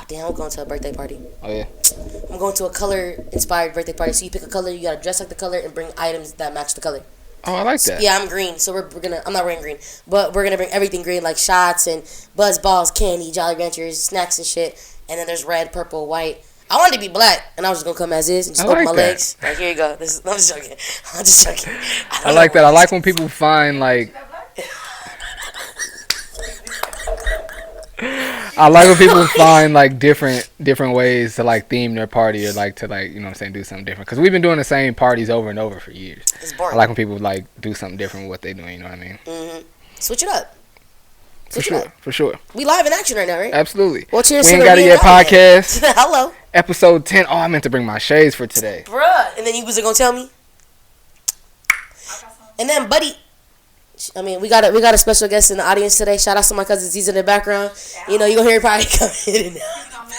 damn, I'm going to a birthday party. Oh yeah. I'm going to a color-inspired birthday party. So you pick a color, you gotta dress like the color, and bring items that match the color. Oh, I like that. Yeah, I'm green, so we're gonna. I'm not wearing green, but we're gonna bring everything green, like shots and buzz balls, candy, Jolly Ranchers, snacks and shit. And then there's red, purple, white. I wanted to be black, and I was just gonna come as is and just open my legs. Like, here you go. I'm just joking. I'm just joking. I like that. I like when people find like. I like when people find like different ways to like theme their party or like to like, you know what I'm saying, do something different. Because we've been doing the same parties over and over for years. It's boring. I like when people like do something different with what they're doing. You know what I mean? Mm-hmm. Switch it up. For sure. We live in action right now, right? Absolutely. Well, cheers. We Ain't Got It Yet podcast. Hello. Episode 10. Oh, I meant to bring my shades for today. Bruh. And then you was gonna tell me. And then, buddy. I mean, we got a special guest in the audience today. Shout out to my cousins. He's in the background. You know, you gonna hear probably come in and out.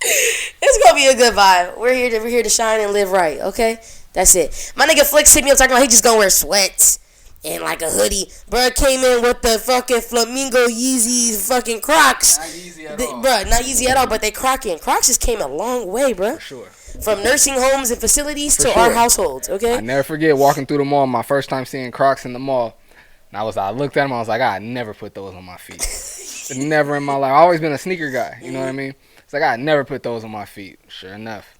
It's gonna be a good vibe. We're here to shine and live right. Okay, that's it. My nigga Flix hit me up talking about he just gonna wear sweats and like a hoodie. Bruh came in with the fucking flamingo Yeezys fucking Crocs. Not easy at all. Bruh, not easy at all, but they crocking. Crocs just came a long way, bruh. For sure. From nursing homes and facilities to sure. our households, okay? I never forget walking through the mall, my first time seeing Crocs in the mall. And I looked at them, I was like, I never put those on my feet. Never in my life. I've always been a sneaker guy, you know what I mean? It's like, I never put those on my feet. Sure enough.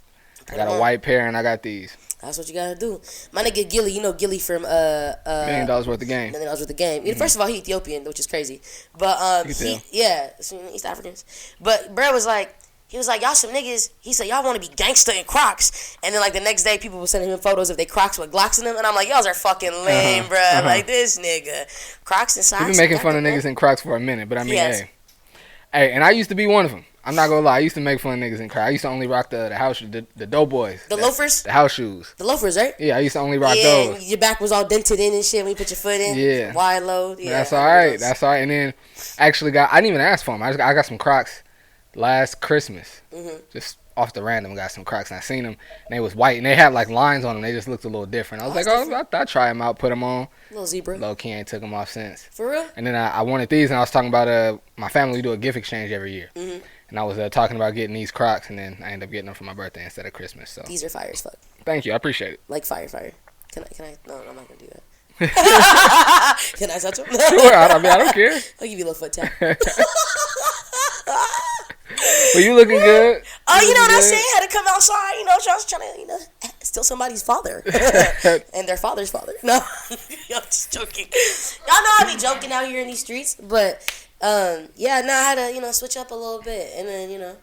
I got a white pair and I got these. That's what you gotta do. My nigga Gilly, you know Gilly from $1 million worth of game. $1 million worth of game. Mm-hmm. First of all, he Ethiopian, which is crazy. But East Africans. But bro was like, he was like, y'all some niggas. He said, y'all want to be gangster in Crocs. And then, like, the next day, people were sending him photos of their Crocs with Glocks in them. And I'm like, y'all are fucking lame, bro. Like, this nigga. Crocs and socks. We've been making fun of niggas in Crocs for a minute. But, I mean, hey, and I used to be one of them. I'm not going to lie. I used to make fun of niggas in Crocs. I used to only rock the house shoes, the Doughboys. The loafers? The house shoes. The loafers, right? Yeah, I used to only rock those. And your back was all dented in and shit when you put your foot in. Yeah. Wide load. Yeah, that's all right. That's all right. And then, I didn't even ask for them. I got some Crocs last Christmas. Mm-hmm. Just off the random, got some Crocs and I seen them and they was white and they had like lines on them. They just looked a little different. I was like, I'll try them out, put them on. Little zebra. Low key ain't took them off since. For real? And then I wanted these and I was talking about my family do a gift exchange every year. Mm-hmm. And I was talking about getting these Crocs and then I ended up getting them for my birthday instead of Christmas. So these are fire as fuck. Thank you, I appreciate it. Like fire. Can I? No, I'm not gonna do that. Can I touch them? Sure, I don't care. I'll give you a little foot tap. Well, you looking good. Oh, you know what I'm saying? Had to come outside, you know, trying to, steal somebody's father. And their father's father. No, I'm just joking. Y'all know I be joking out here in these streets. But, I had to, switch up a little bit. And then,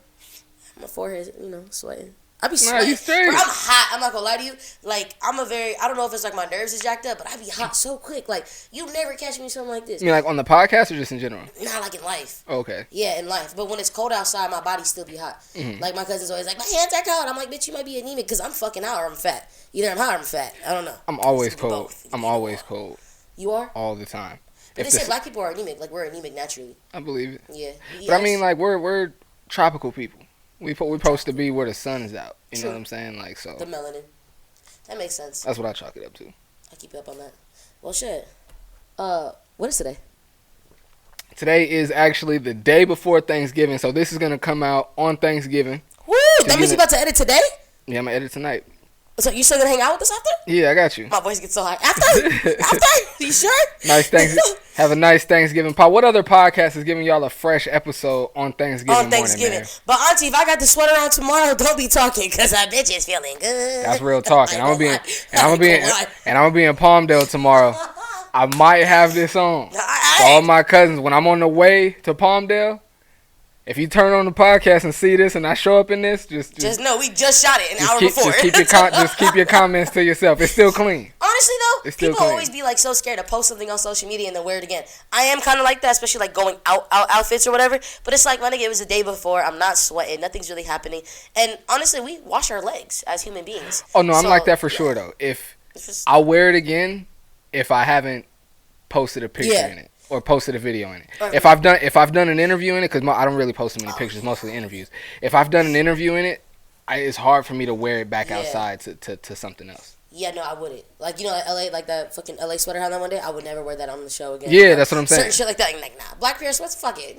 my forehead, sweating. I be sweating. I'm hot. I'm not gonna lie to you. Like, I don't know if it's like my nerves is jacked up, but I be hot so quick. Like, you never catch me something like this. You mean like on the podcast or just in general? Not like in life. Oh, okay. Yeah, in life. But when it's cold outside, my body still be hot. Mm-hmm. Like, my cousin's always like, my hands are cold. I'm like, bitch, you might be anemic because I'm fucking hot or I'm fat. Either I'm hot or I'm fat. I don't know. I'm always cold. I'm always cold. You are? All the time. But they say black people are anemic. Like, we're anemic naturally. I believe it. Yeah. But I mean, like, we're tropical people. We're supposed to be where the sun is out. You know what I'm saying? Like, so. The melanin. That makes sense. That's what I chalk it up to. I keep you up on that. Well, shit. What is today? Today is actually the day before Thanksgiving. So this is going to come out on Thanksgiving. Woo! That means you about to edit today? Yeah, I'm going to edit tonight. So you still going to hang out with us after? Yeah, I got you. My voice gets so high. After? You sure? Nice Thanksgiving. Have a nice Thanksgiving. What other podcast is giving y'all a fresh episode on Thanksgiving morning, man? But auntie, if I got the sweater on tomorrow, don't be talking because that bitch is feeling good. That's real talk. And I'm gonna be in Palmdale tomorrow. I might have this on. For all my cousins, when I'm on the way to Palmdale, if you turn on the podcast and see this and I show up in this, just know we just shot it an hour before. Just keep your comments to yourself. It's still clean. Honestly though, people always be like so scared to post something on social media and then wear it again. I am kind of like that, especially like going out outfits or whatever. But it's like, my nigga, it was the day before. I'm not sweating. Nothing's really happening. And honestly, we wash our legs as human beings. Oh no, I'm like that for sure though. If I'll wear it again, if I haven't posted a picture in it. Or posted a video in it. If I've done an interview in it, because I don't really post too many pictures, mostly interviews. If I've done an interview in it, it's hard for me to wear it back outside to something else. Yeah, no, I wouldn't. Like, you know, like LA, like that fucking LA sweater I had that one day. I would never wear that on the show again. Yeah, that's what I'm saying. Certain shit like that, like nah, black pair of sweats, fuck it.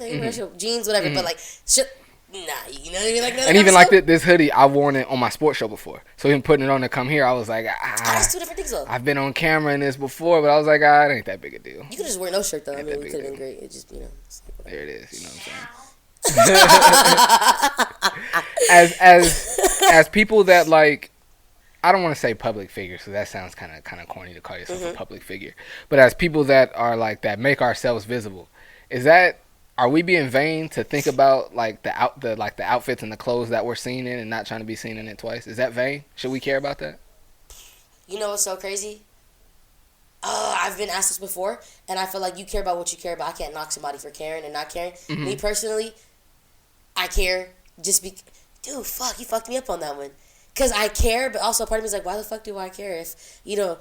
Jeans, whatever. But like shit, nah, you know what I mean? Like, and even like this hoodie, I worn it on my sports show before. So him putting it on to come here, I was like, that's two different things though. I've been on camera in this before, but I was like, it ain't that big a deal. You could just wear no shirt though. I mean, it could have been great. It just, you know. There it is. You know what I'm saying? as people that like, I don't want to say public figures because that sounds kind of corny to call yourself a public figure. But as people that are like that make ourselves visible, are we being vain to think about like the outfits and the clothes that we're seen in and not trying to be seen in it twice? Is that vain? Should we care about that? You know what's so crazy? I've been asked this before, and I feel like you care about what you care about. I can't knock somebody for caring and not caring. Me personally, I care. Dude, fuck, you fucked me up on that one. Because I care, but also part of me is like, why the fuck do I care if, you know,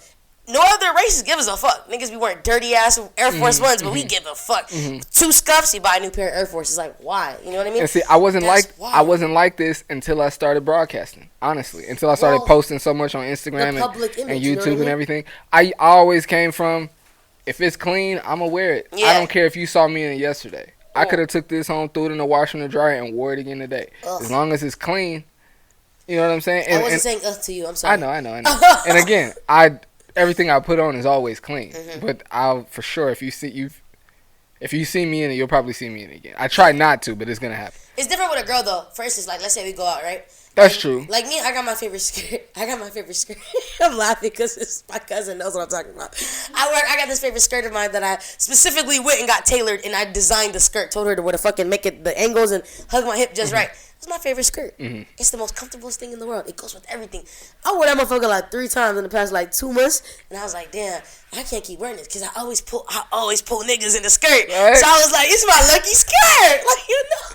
no other races give us a fuck. Niggas be wearing dirty-ass Air Force Ones, but we give a fuck. 2 scuffs, you buy a new pair of Air Forces. Like, why? You know what I mean? And see, I wasn't like this until I started broadcasting, honestly. Until I started posting so much on Instagram and YouTube and everything. I always came from, if it's clean, I'm going to wear it. Yeah. I don't care if you saw me in it yesterday. I could have took this home, threw it in the washer and the dryer, and wore it again today. As long as it's clean. You know what I'm saying? I wasn't saying to you. I'm sorry. I know. And again, everything I put on is always clean. But I'll for sure if you see me in it, you'll probably see me in it again. I try not to, but it's gonna happen. It's different with a girl though. For instance, like let's say we go out, right? That's true. Like me, I got my favorite skirt. I'm laughing because my cousin knows what I'm talking about. I got this favorite skirt of mine that I specifically went and got tailored, and I designed the skirt. Told her to fucking make it the angles and hug my hip just right. It's my favorite skirt. It's the most comfortable thing in the world. It goes with everything. I wore that motherfucker like 3 times in the past like 2 months, and I was like, damn, I can't keep wearing this because I always pull niggas in the skirt. Right. So I was like, it's my lucky skirt, like you know.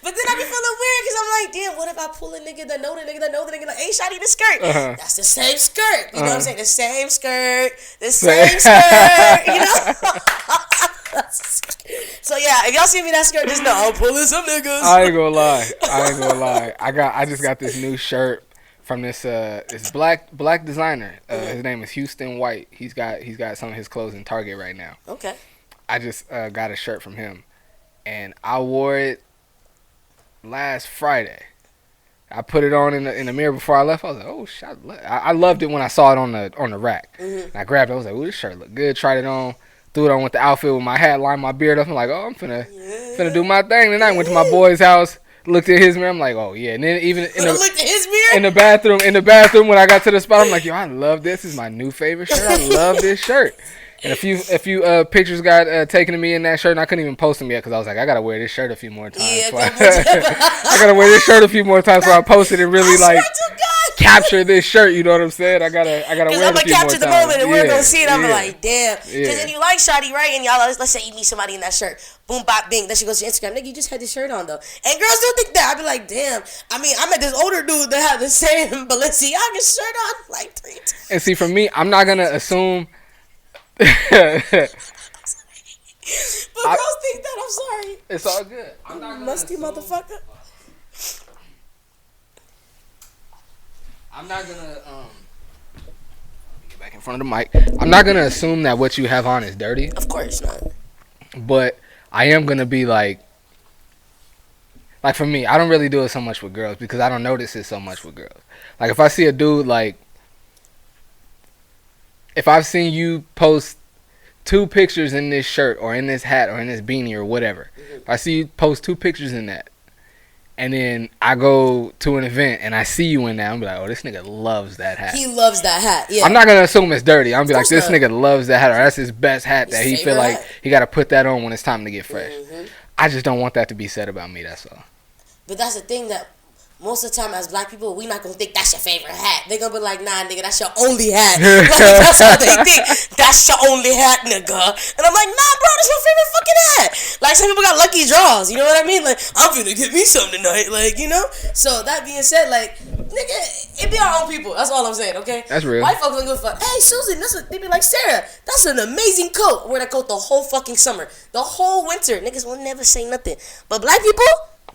But then I be feeling weird because I'm like, damn, what if I pull a nigga that know the nigga like, hey, shawty, the skirt. That's the same skirt. You know what I'm saying? The same skirt. You know. So yeah, if y'all see me in that skirt, just know I'm pulling some niggas. I ain't gonna lie. I just got this new shirt from this black designer. His name is Houston White. He's got some of his clothes in Target right now. Okay. I just got a shirt from him, and I wore it last Friday. I put it on in the mirror before I left. I was like, oh shit, I loved it when I saw it on the rack. And I grabbed it. I was like, ooh, this shirt look good. Tried it on. Threw it on with the outfit with my hat, lined my beard up. I'm like, oh, I'm finna do my thing tonight. Went to my boy's house, looked at his mirror. I'm like, oh yeah. And then even in the bathroom when I got to the spot, I'm like, yo, I love this. This is my new favorite shirt. I love this shirt. And a few pictures got taken of me in that shirt, and I couldn't even post them yet because I was like, I gotta wear this shirt a few more times. Yeah, I gotta wear this shirt a few more times so I post it and really capture this shirt. You know what I'm saying? I gotta wear it a few more times. I'm gonna capture the moment and we're gonna see it. I'm like, damn. Because then you like shawty, right? And y'all, let's say you meet somebody in that shirt. Boom, bop, bing. Then she goes to your Instagram. Nigga, you just had this shirt on though. And girls don't think that. I be like, damn. I mean, I met this older dude that had the same Balenciaga shirt on like 3 times. And see, for me, I'm not gonna assume. But girls think that. I'm sorry. It's all good. I'm not musty motherfucker. I'm not gonna get back in front of the mic. I'm not gonna assume that what you have on is dirty. Of course not. But I am gonna be like for me, I don't really do it so much with girls because I don't notice it so much with girls. Like if I see a dude if I've seen you post 2 pictures in this shirt or in this hat or in this beanie or whatever, if I see you post 2 pictures in that, and then I go to an event and I see you in that, I'm be like, oh, this nigga loves that hat. He loves that hat, yeah. I'm not going to assume it's dirty. I'm going to be like, this nigga loves that hat, or that's his best hat that he feel like he got to put that on when it's time to get fresh. I just don't want that to be said about me, that's all. But that's the thing that most of the time as black people, we not going to think that's your favorite hat. They going to be like, nah, nigga, that's your only hat. Like, that's how they think. That's your only hat, nigga. And I'm like, nah, bro, that's my favorite fucking hat. Like, some people got lucky draws. You know what I mean? Like, I'm finna get me some tonight. Like, you know? So, that being said, like, nigga, it be our own people. That's all I'm saying, okay? That's real. White folks don't give a fuck. Hey, Susan, they be like, Sarah, that's an amazing coat. I wear that coat the whole fucking summer. The whole winter. Niggas will never say nothing. But black people,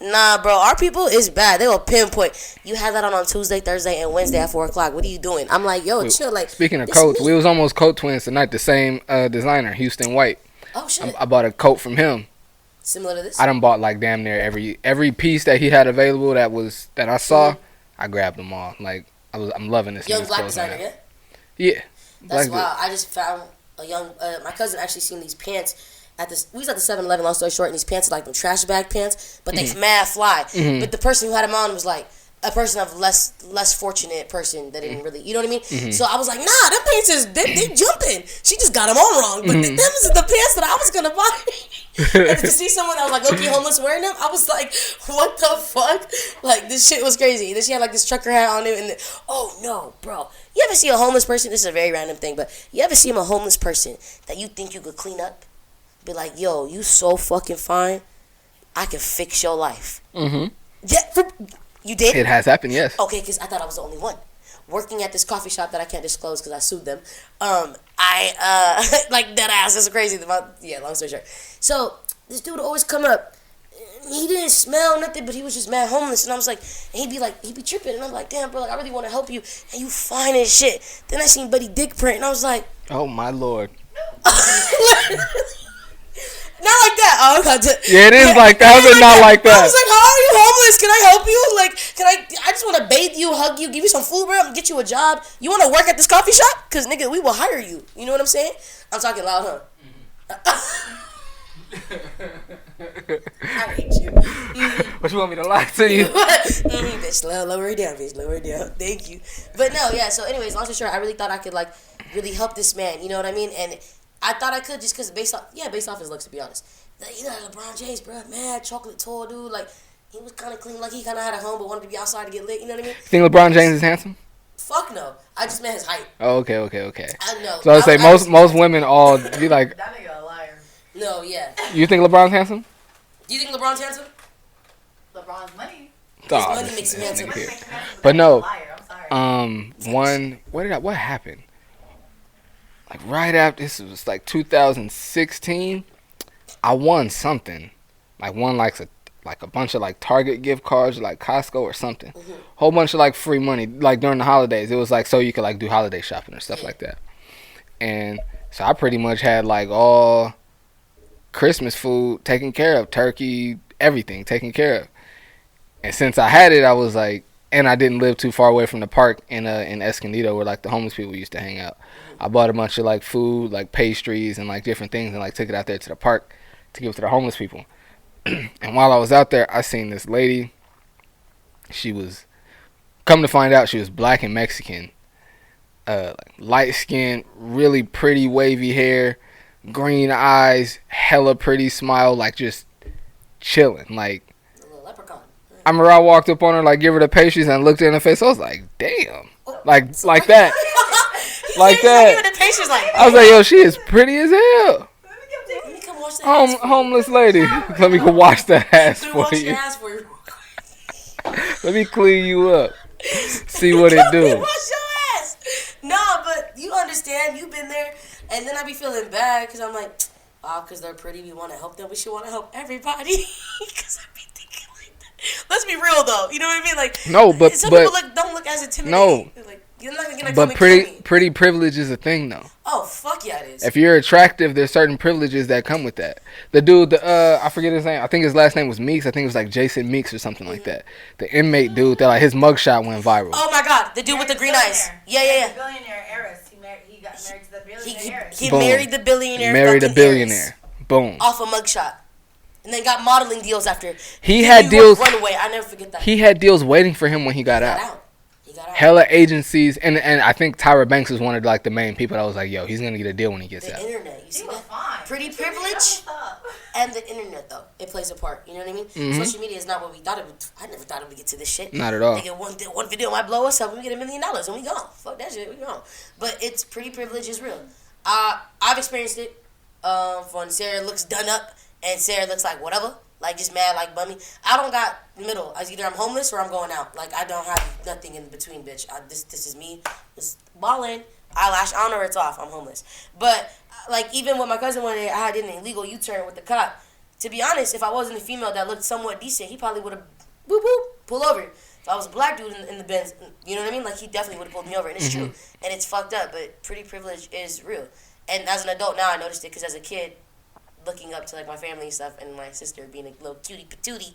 Nah, bro, our people is bad. They will pinpoint. You had that on Tuesday, Thursday, and Wednesday at 4 o'clock. What are you doing? I'm like, yo, chill. Like, speaking of coats, we was almost coat twins tonight. The same designer, Houston White. Oh shit. I bought a coat from him. Similar to this. I done bought like damn near every piece that he had available that I saw. I grabbed them all. Like I'm loving this. Young black designer, yeah. Yeah. That's wild. I just found a young. My cousin actually seen these pants. We was at the 7-Eleven, long story short, and these pants are like them trash bag pants, but they mad fly. But the person who had them on was like a person of less fortunate person that didn't really, you know what I mean? So I was like, nah, them pants is, they jumping. She just got them on wrong, but them is the pants that I was going to buy. And to see someone that was like low-key homeless wearing them, I was like, what the fuck? Like, this shit was crazy. And then she had like this trucker hat on it, and then, oh no, bro. You ever see a homeless person? This is a very random thing, but you ever see a homeless person that you think you could clean up? Be like, yo, you so fucking fine. I can fix your life. Yeah, you did? It has happened, yes. Okay, because I thought I was the only one. Working at this coffee shop that I can't disclose because I sued them. I like dead ass. That's crazy. Yeah, long story short. So this dude would always come up. He didn't smell nothing, but he was just mad homeless. And I was like, and he'd be tripping. And I'm like, damn, bro, like, I really want to help you. And you fine as shit. Then I seen Buddy dick print, and I was like, oh my lord. Not like that. Oh, God. Yeah, it is like that. How's it not like that? I was like, how are you homeless? Can I help you? Like, I just want to bathe you, hug you, give you some food, bro, and get you a job. You want to work at this coffee shop? Because, nigga, we will hire you. You know what I'm saying? I'm talking loud, huh? I hate you. What, you want me to lie to you? Bitch, lower it down, bitch. Lower it down. Thank you. But no, yeah, so anyways, long story short, I really thought I could, like, really help this man. You know what I mean? And I thought I could just because based off his looks, to be honest. Like, you know, LeBron James, bro, mad chocolate tall dude. Like, he was kind of clean. Like, he kind of had a home but wanted to be outside to get lit. You know what I mean? Think LeBron James is handsome? Fuck no. I just meant his height. Oh, okay. I know. So I would say most women all be like... That nigga a liar. No, yeah. You think LeBron's handsome? Do you think LeBron's handsome? LeBron's money. His money makes him handsome. But no. I'm sorry. What happened? Like right after this was like 2016, I won something. Like won like a bunch of like Target gift cards, like Costco or something. Whole bunch of like free money, like during the holidays. It was like so you could like do holiday shopping or stuff like that. And so I pretty much had like all Christmas food taken care of, turkey, everything taken care of. And since I had it, I was like, and I didn't live too far away from the park in Escondido where like the homeless people used to hang out. I bought a bunch of like food, like pastries and like different things, and like took it out there to the park to give to the homeless people. And while I was out there, I seen this lady. She was, come to find out, she was black and Mexican, like light skin, really pretty wavy hair, green eyes, hella pretty smile, like just chilling. Like, A little leprechaun. I remember I walked up on her, like give her the pastries, and looked her in the face. I was like, damn, like that. Like that. I was like, yo, she is pretty as hell. Let me come wash that Homeless lady. Let me go wash that ass for you. Let me clean you up. See what it do. Wash your ass. Nah, but you understand. You've been there. And then I be feeling bad because I'm like, because they're pretty, we want to help them. We should want to help everybody. Because I be thinking like that. Let's be real, though. You know what I mean? Like, no, but some people don't look as intimidating. No. Like, you're not gonna come but and kill me. pretty privilege is a thing, though. Oh, fuck yeah, it is. If you're attractive, there's certain privileges that come with that. The dude, I forget his name. I think his last name was Meeks. I think it was like Jason Meeks or something like that. The inmate dude, that like his mugshot went viral. Oh my god, the dude with the green eyes. Yeah. The billionaire heiress. He got married to the billionaire heiress. He married the billionaire. Married a billionaire. Boom. Off a mugshot. And then got modeling deals after. He had deals. Runaway. I never forget that. He had deals waiting for him when he got out. Hella agencies, and I think Tyra Banks was one of like the main people that was like, yo, he's gonna get a deal when he gets out. The internet, you see that? Pretty privilege, and the internet though, it plays a part. You know what I mean? Mm-hmm. Social media is not what we thought it would. I never thought it would get to this shit. Not at all. They get one video might blow us up, and we get $1 million, and we gone. Fuck that shit, we gone. But it's pretty privilege is real. I've experienced it. When Sarah looks done up, and Sarah looks like whatever. Like, just mad, like, bummy. I don't got middle. Either I'm homeless or I'm going out. Like, I don't have nothing in between, bitch. This is me. Just balling. Eyelash on or it's off. I'm homeless. But, like, even when my cousin went there, I did an illegal U-turn with the cop to be honest, if I wasn't a female that looked somewhat decent, he probably would have boop boop pull over. If I was a black dude in the Benz, you know what I mean? Like, he definitely would have pulled me over, and it's true, and it's fucked up. But pretty privilege is real, and as an adult now, I noticed it because as a kid, looking up to like my family and stuff, and my sister being a little cutie patootie,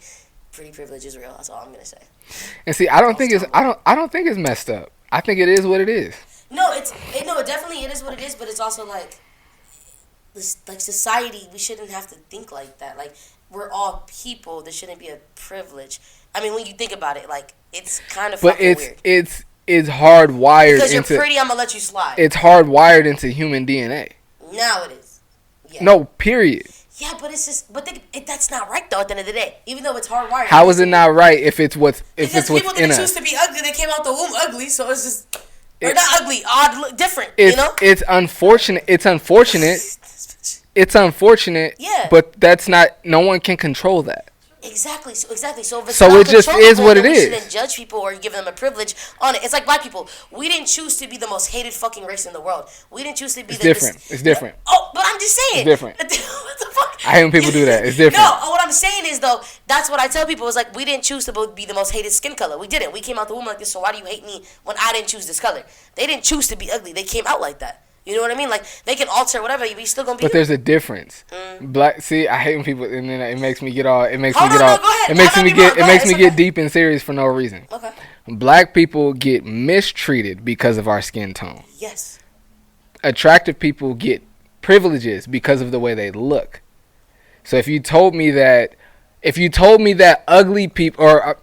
pretty privilege is real. That's all I'm gonna say. And see, I don't think it's messed up. I think it is what it is. No, it definitely it is what it is, but it's also like society, we shouldn't have to think like that. Like, we're all people. There shouldn't be a privilege. I mean, when you think about it, like, it's kind of fucking weird. But it's hardwired because you're pretty, I'm gonna let you slide. It's hardwired into human DNA. Now it is. Yeah. No, period. Yeah, but it's just, that's not right though. At the end of the day, even though it's hardwired. How is it not right if it's what's in us? Because people didn't choose to be ugly. They came out the womb ugly, so it's just or not ugly, odd, different. You know, it's unfortunate. It's unfortunate. It's unfortunate. Yeah. But that's not. No one can control that. Exactly. So if it's so not it just is what it we is. Shouldn't judge people or give them a privilege on it. It's like black people. We didn't choose to be the most hated fucking race in the world. We didn't choose to be. It's different. Oh, but I'm just saying. It's different. What the fuck? I hate when people do that. It's different. No, what I'm saying is though, that's what I tell people. Is like, we didn't choose to be the most hated skin color. We didn't. We came out the womb like this. So why do you hate me when I didn't choose this color? They didn't choose to be ugly. They came out like that. You know what I mean? Like, they can alter whatever, but you still gonna be. But there's a difference. Black. See, I hate when people, and then it makes me get all. It makes me get deep and serious for no reason. Okay. Black people get mistreated because of our skin tone. Yes. Attractive people get privileges because of the way they look. So if you told me that ugly people, or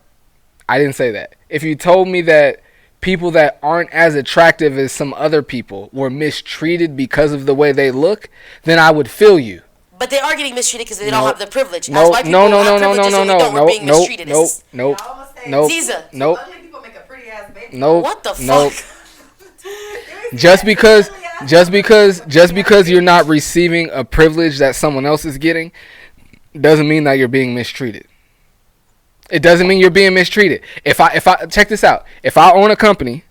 I didn't say that. If you told me that people that aren't as attractive as some other people were mistreated because of the way they look, then I would feel you. But they are getting mistreated because they don't have the privilege. No. Ziza. Nope. Ugly people make a pretty ass baby. Nope. What the fuck? Nope. Just because you're not receiving a privilege that someone else is getting doesn't mean that you're being mistreated. It doesn't mean you're being mistreated. If I check this out. If I own a company,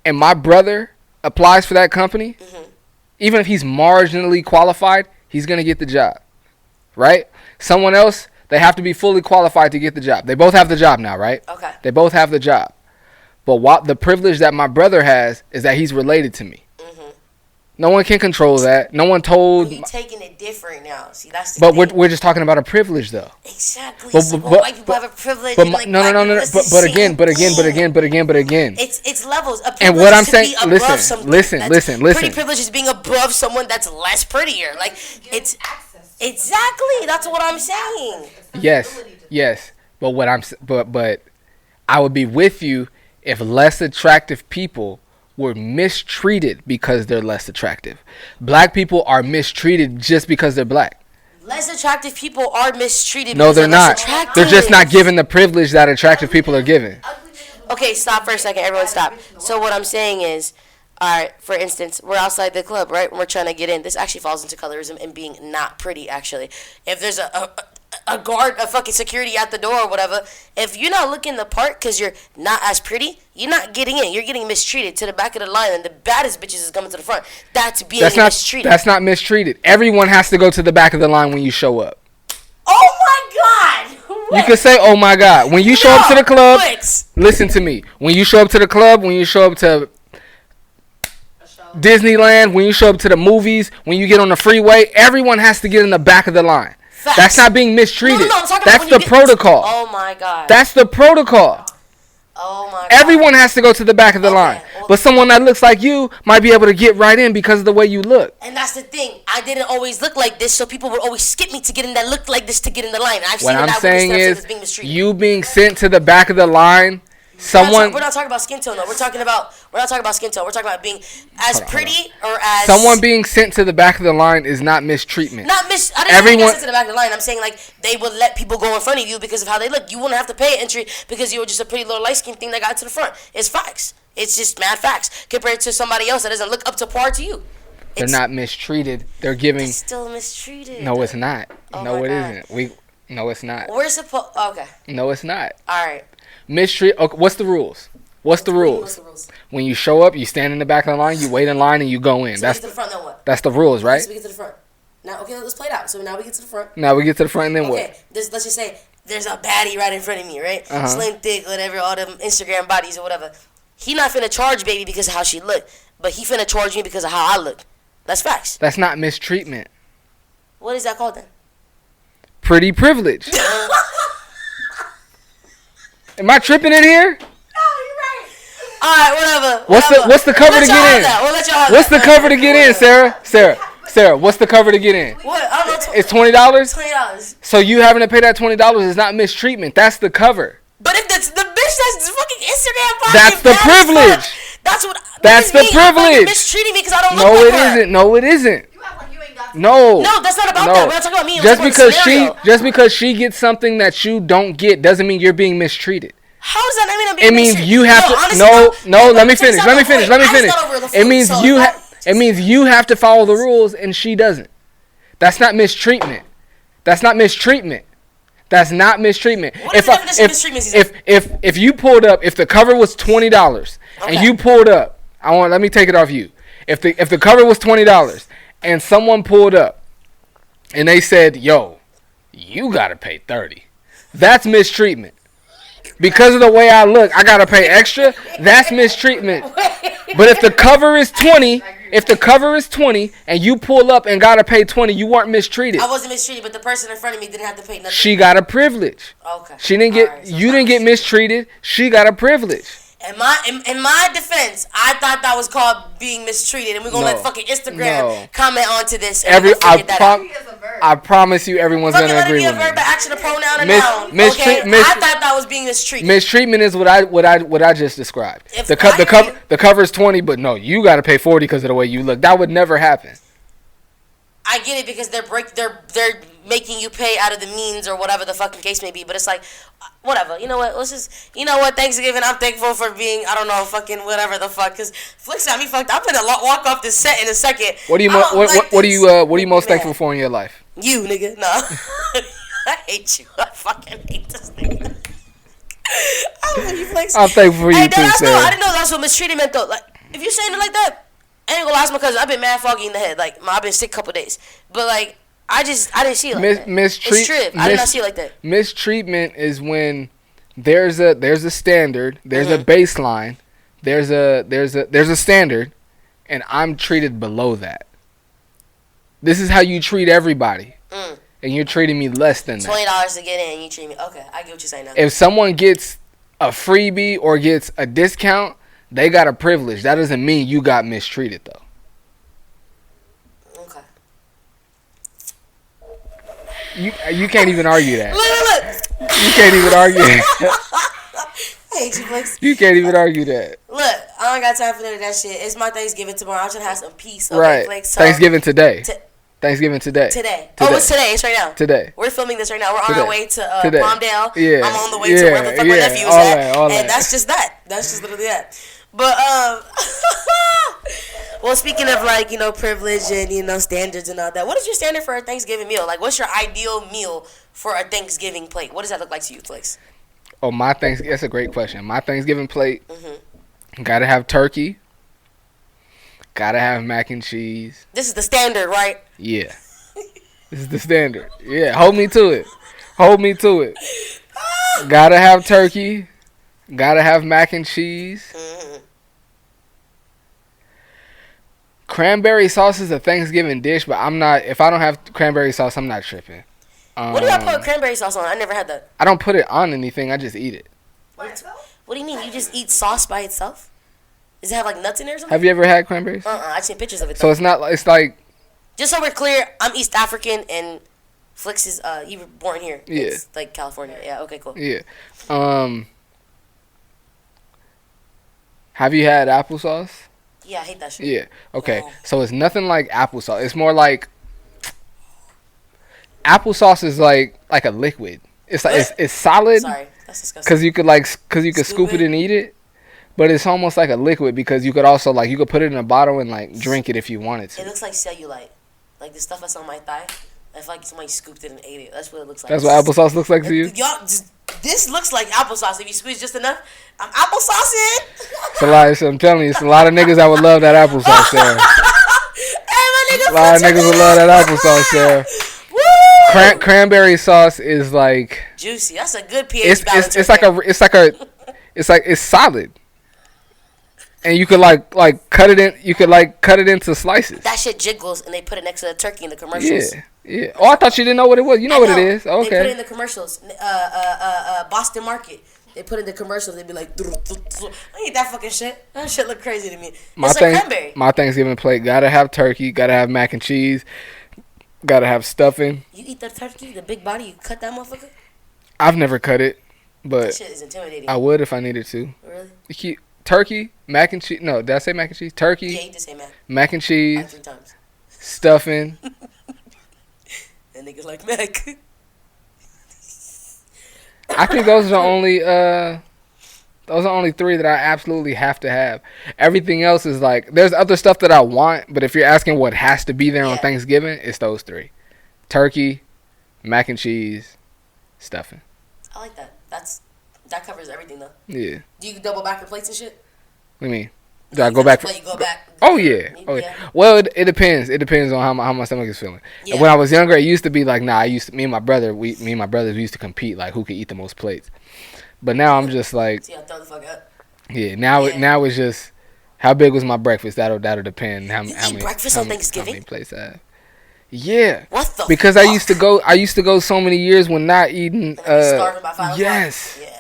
and my brother applies for that company, even if he's marginally qualified, he's gonna get the job, right? Someone else, they have to be fully qualified to get the job. They both have the job now, right? Okay. They both have the job, but what the privilege that my brother has is that he's related to me. No one can control that. No one told. Well, you taking it different now. See, that's. But we're just talking about a privilege, though. Exactly. But white people have a privilege. But no. But again. It's levels. And what I'm saying, listen. Pretty privilege is being above someone that's less prettier. Like, it's exactly. That's what I'm saying. Yes. But I would be with you if less attractive people were mistreated because they're less attractive. Black people are mistreated just because they're black. Less attractive people are mistreated. No, they're not. They're just not given the privilege that attractive people are given. Okay, stop for a second. Everyone stop. So what I'm saying is, alright, for instance, we're outside the club, right? We're trying to get in. This actually falls into colorism and being not pretty, actually. If there's a guard, a fucking security at the door or whatever, if you're not looking the part because you're not as pretty, you're not getting in. You're getting mistreated to the back of the line, and the baddest bitches is coming to the front. That's mistreated. That's not mistreated. Everyone has to go to the back of the line when you show up. Oh my God! What? You can say, "Oh my God," when you show up to the club. Listen to me. When you show up to the club, when you show up to Disneyland, when you show up to the movies, when you get on the freeway, everyone has to get in the back of the line. Facts. That's not being mistreated. No, that's the protocol. Oh my God. That's the protocol. Oh my God. Everyone has to go to the back of the line. Well, but someone that looks like you might be able to get right in because of the way you look. And that's the thing. I didn't always look like this, so people would always skip me to get in that look like this to get in the line. What I'm saying is, you being sent to the back of the line. We're not talking about skin tone though. We're not talking about skin tone. We're talking about being as pretty or as someone being sent to the back of the line is not mistreatment. I didn't get sent to the back of the line. I'm saying like they would let people go in front of you because of how they look. You wouldn't have to pay entry because you were just a pretty little light skin thing that got to the front. It's facts. It's just mad facts compared to somebody else that doesn't look up to par to you. They're not mistreated. They're giving. It's still mistreated. No, it's not. Oh no, it isn't. No, it's not. We're supposed. Okay. No, it's not. All right. Okay, what's the rules? What's the rules? When you show up, you stand in the back of the line, you wait in line, and you go in. That's to the front, then what? That's the rules, right? To the front. Now, okay, let's play it out. So now we get to the front. Now we get to the front, and then Okay, what? let's just say there's a baddie right in front of me, right? Uh-huh. Slim, thick, whatever, all them Instagram bodies or whatever. He not finna charge baby because of how she look, but he finna charge me because of how I look. That's facts. That's not mistreatment. What is that called then? Pretty privilege. Am I tripping in here? All right, whatever. What's the cover to get in? What's the cover to get in, Sarah? Sarah, what's the cover to get in? What? I don't know. It's $20. $20. So you having to pay that $20 is not mistreatment. That's the cover. But if the bitch that's fucking Instagram body, That's the privilege. That's the privilege. Mistreating me because I don't No, look it like her. isn't. No, it isn't. You act like you ain't got No. No, that's not about that. We're not talking about me. Just because she gets something that you don't get doesn't mean you're being mistreated. How does that mean I'm being It means mistreated? you have to. Honestly, No. Let me finish. Let me finish. It means It means you have to follow the rules and she doesn't. That's not mistreatment. That's not mistreatment. That's not mistreatment. What is the definition of mistreatment? If you pulled up, if the cover was $20 and you pulled up, let me take it off you. If the cover was $20 and someone pulled up and they said, "Yo, you gotta pay $30," that's mistreatment. Because of the way I look, I gotta pay extra. That's mistreatment. But if the cover is $20, and you pull up and gotta pay $20, you weren't mistreated. I wasn't mistreated, but the person in front of me didn't have to pay nothing. She got a privilege. Okay. She didn't get. Right, so you didn't get mistreated. She got a privilege. In my defense, I thought that was called being mistreated, and we're gonna let fucking Instagram comment onto this. I promise you, everyone's gonna agree with me. Verb, action, a pronoun, and noun. Okay, I thought that was being mistreated. Mistreatment is what I just described. The cover is $20, but no, you got to pay $40 because of the way you look. That would never happen. I get it because they're making you pay out of the means or whatever the fucking case may be, but it's like, whatever. You know what? Thanksgiving, I'm thankful for being, I don't know, fucking whatever the fuck. Because Flix got me fucked. I'm gonna walk off this set in a second. What are you most thankful for in your life? You, nigga. No. I hate you. I fucking hate this nigga. I love you, Flix. I'm thankful for you too, Sarah. I didn't know that's what mistreatment meant though. Like, if you saying it like that, I ain't gonna lie to my cousin. I've been mad foggy in the head. Like, I've been sick a couple days. But like, I didn't see it like that. It's trip. I did not see it like that. Mistreatment is when there's a standard, there's a baseline, there's a standard, and I'm treated below that. This is how you treat everybody, and you're treating me less than that. $20 to get in, you treat me okay. I get what you're saying now. If someone gets a freebie or gets a discount, they got a privilege. That doesn't mean you got mistreated though. You can't even argue that. Look. You can't even argue that. I hate you, Flix. You can't even argue that. Look, I don't got time for none of that shit. It's my Thanksgiving tomorrow. I'm trying to have some peace. Okay, right. Flix? So, Thanksgiving today. Thanksgiving today. Oh, it's today. It's right now. Today. We're filming this right now. We're on our way to Palmdale. Yeah. I'm on the way to where the fuck my nephew is at. And that's just that. That's just literally that. But, well, speaking of, like, privilege and, standards and all that, what is your standard for a Thanksgiving meal? Like, what's your ideal meal for a Thanksgiving plate? What does that look like to you, Flix? Oh, that's a great question. My Thanksgiving plate, gotta have turkey, gotta have mac and cheese. This is the standard, right? Yeah. This is the standard. Yeah, hold me to it. Gotta have turkey, gotta have mac and cheese. Cranberry sauce is a Thanksgiving dish, but if I don't have cranberry sauce, I'm not tripping. What do y'all put cranberry sauce on? I never had that. I don't put it on anything. I just eat it. What do you mean? You just eat sauce by itself? Does it have like nuts in there or something? Have you ever had cranberries? I've seen pictures of it. So it's not. It's like. Just so we're clear, I'm East African and Flix is you were born here. Yeah. It's like California. Yeah. Okay. Cool. Yeah. Have you had applesauce? Yeah, I hate that shit. Yeah. Okay. Oh. So it's nothing like applesauce. It's more like applesauce is like a liquid. It's like it's solid. Sorry, that's disgusting. Cause you could scoop it and eat it, but it's almost like a liquid because you could also you could put it in a bottle and drink it if you wanted to. It looks like cellulite, like the stuff that's on my thigh. I feel like somebody scooped it and ate it. That's what it looks like. That's what applesauce looks like to you? Y'all, this looks like applesauce. If you squeeze just enough, I'm applesauce in. I'm telling you, it's a lot of niggas that would love that applesauce there. Hey, my A lot of niggas will love that applesauce, Sarah. Woo! Cranberry sauce is like Juicy. That's a good pH balance. It's solid. And you could like cut it in. You could like cut it into slices. That shit jiggles, and they put it next to the turkey in the commercials. Yeah. Oh, I thought you didn't know what it was. You know what it is. Okay. They put it in the commercials. Boston Market. They put it in the commercials. They be like, I eat that fucking shit. That shit look crazy to me. It's like cranberry. My Thanksgiving plate gotta have turkey. Gotta have mac and cheese. Gotta have stuffing. You eat the turkey, the big body. You cut that motherfucker. I've never cut it, That but shit is intimidating. I would if I needed to. Really? Turkey, mac and cheese. No, did I say mac and cheese? Turkey. Yeah, you did say mac. Mac and cheese. Like 3 times. Stuffing. And niggas like mac. I think those are the only 3 that I absolutely have to have. Everything else is like, there's other stuff that I want, but if you're asking what has to be there on Thanksgiving, it's those 3: turkey, mac and cheese, stuffing. I like that. That covers everything though. Yeah. Do you double back your plates and shit? What do you mean? Do I go back? You go back. Oh yeah. Well, it depends. It depends on how my stomach is feeling. Yeah. When I was younger, it used to be like, me and my brothers, we used to compete like who could eat the most plates. But now I'm just like, see, I throw the fuck up. Yeah. Now it's just how big was my breakfast. That'll depend. How many breakfast on Thanksgiving? How many plates I have. Yeah. What the? Because fuck? I used to go so many years when not eating. Starving by 5 o'clock. Yes. Yeah.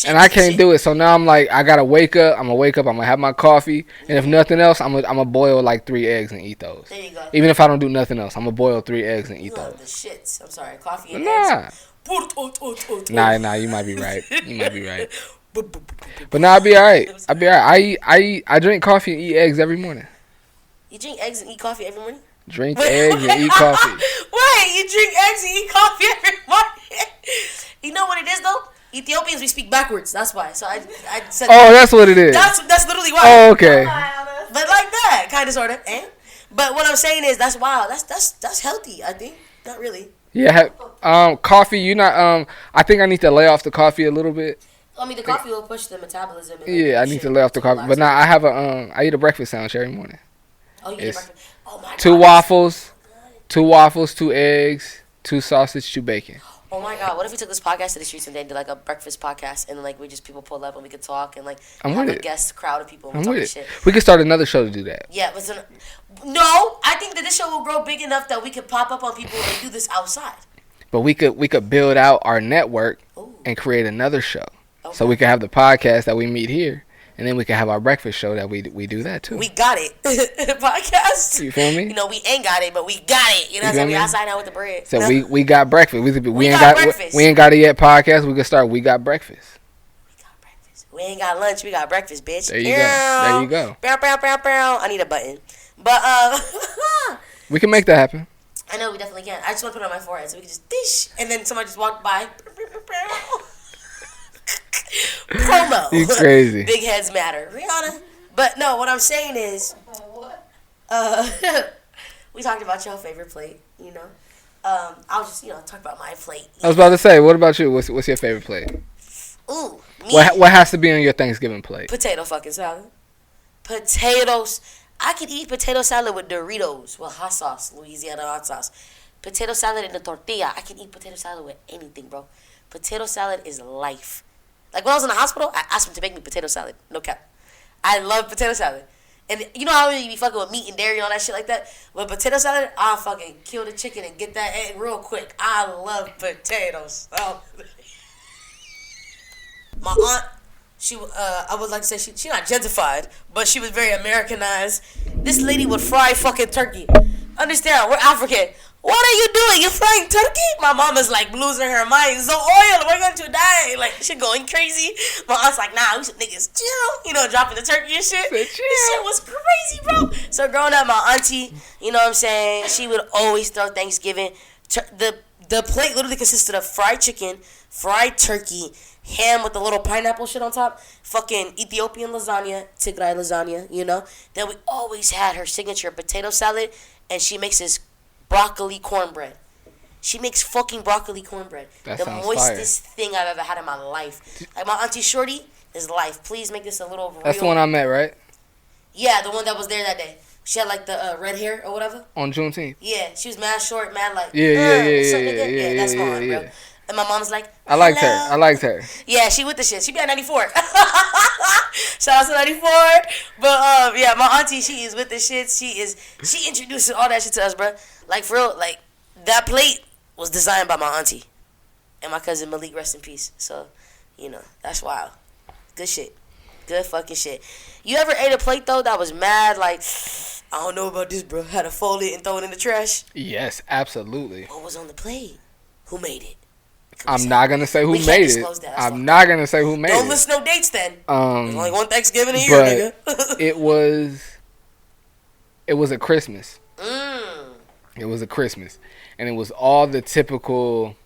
And I can't do it, so now I'm like, I gotta wake up. I'm gonna have my coffee, and if nothing else, I'm gonna boil like 3 eggs and eat those. There you go. Even if I don't do nothing else, I'm gonna boil 3 eggs and eat those. The shits. I'm sorry, coffee and eggs. Nah, you might be right. But nah, I'll be alright. I drink coffee and eat eggs every morning. You drink eggs and eat coffee every morning? Drink eggs and eat coffee. Wait, you drink eggs and eat coffee every morning? You know what it is though? Ethiopians, we speak backwards. That's why. So I said. Oh, that's what it is. That's literally why. Oh, okay. But like that, kind of, sort of. But what I'm saying is, that's wild. That's healthy. I think. Not really. Yeah. Coffee. You not. I think I need to lay off the coffee a little bit. I mean, the coffee will push the metabolism. Yeah, I need to lay off the coffee. But now I have I eat a breakfast sandwich every morning. Oh, you eat breakfast. Oh my God. 2 waffles, 2 waffles, 2 eggs, 2 sausage, 2 bacon. Oh my God! What if we took this podcast to the streets and they did like a breakfast podcast and like people pull up and we could talk and like have a guest crowd of people and talk shit. We could start another show to do that. Yeah, but no, I think that this show will grow big enough that we could pop up on people and do this outside. But we could build out our network and create another show, so we could have the podcast that we meet here. And then we can have our breakfast show that we do that too. We got it. Podcast. You feel me? You know, we ain't got it, but we got it. You know what I'm saying? We outside now with the bread. So we got breakfast. We ain't got it yet podcast. We can start. We got breakfast. We ain't got lunch. We got breakfast, bitch. There you go. I need a button. But we can make that happen. I know we definitely can. I just want to put it on my forehead so we can just dish and then somebody just walked by. Promo. You crazy. Big heads matter. Rihanna. But no, what I'm saying is, we talked about your favorite plate, you know. I'll just, talk about my plate. I was about to say, what about you? What's your favorite plate? Ooh, me. What has to be on your Thanksgiving plate? Potato fucking salad. Potatoes. I could eat potato salad with Doritos, with hot sauce, Louisiana hot sauce. Potato salad in a tortilla. I can eat potato salad with anything, bro. Potato salad is life. Like, when I was in the hospital, I asked them to make me potato salad. No cap. I love potato salad. And you know how you be fucking with meat and dairy and all that shit like that? With potato salad, I'll fucking kill the chicken and get that egg real quick. I love potatoes. Oh. My aunt, I would like to say she not gentrified, but she was very Americanized. This lady would fry fucking turkey. Understand, we're African. What are you doing? You frying turkey? My mama's like losing her mind. So oil, we're going to die. Like, she going crazy. My aunt's like, nah, we should niggas chill. Dropping the turkey and shit. This shit was crazy, bro. So growing up, my auntie, you know what I'm saying, she would always throw Thanksgiving. The plate literally consisted of fried chicken, fried turkey, ham with the little pineapple shit on top, fucking Ethiopian lasagna, Tigray lasagna, Then we always had her signature potato salad, and she makes this broccoli cornbread. She makes fucking broccoli cornbread. That the sounds moistest thing I've ever had in my life. Like, my auntie Shorty is life. Please make this a little real. That's the one I met, right? Yeah, the one that was there that day. She had like the red hair or whatever. On Juneteenth. Yeah, she was mad short, mad like. Yeah. That's my aunt, bro. And my mom's like, I liked her. Yeah, she with the shit. She be at 94. Shout out to 94. But yeah, my auntie, she is with the shit. She introduces all that shit to us, bro. Like for real, like that plate was designed by my auntie and my cousin Malik. Rest in peace. So, you know, that's wild. Good shit. Good fucking shit. You ever ate a plate though that was mad? Like, I don't know about this, bro. Had to fold it and throw it in the trash. Yes, absolutely. What was on the plate? Who made it? I'm not gonna say who made it. I'm not gonna say who made it. Don't list no dates then. There's only one Thanksgiving a year, nigga. it was a Christmas. It was a Christmas, and it was all the typical.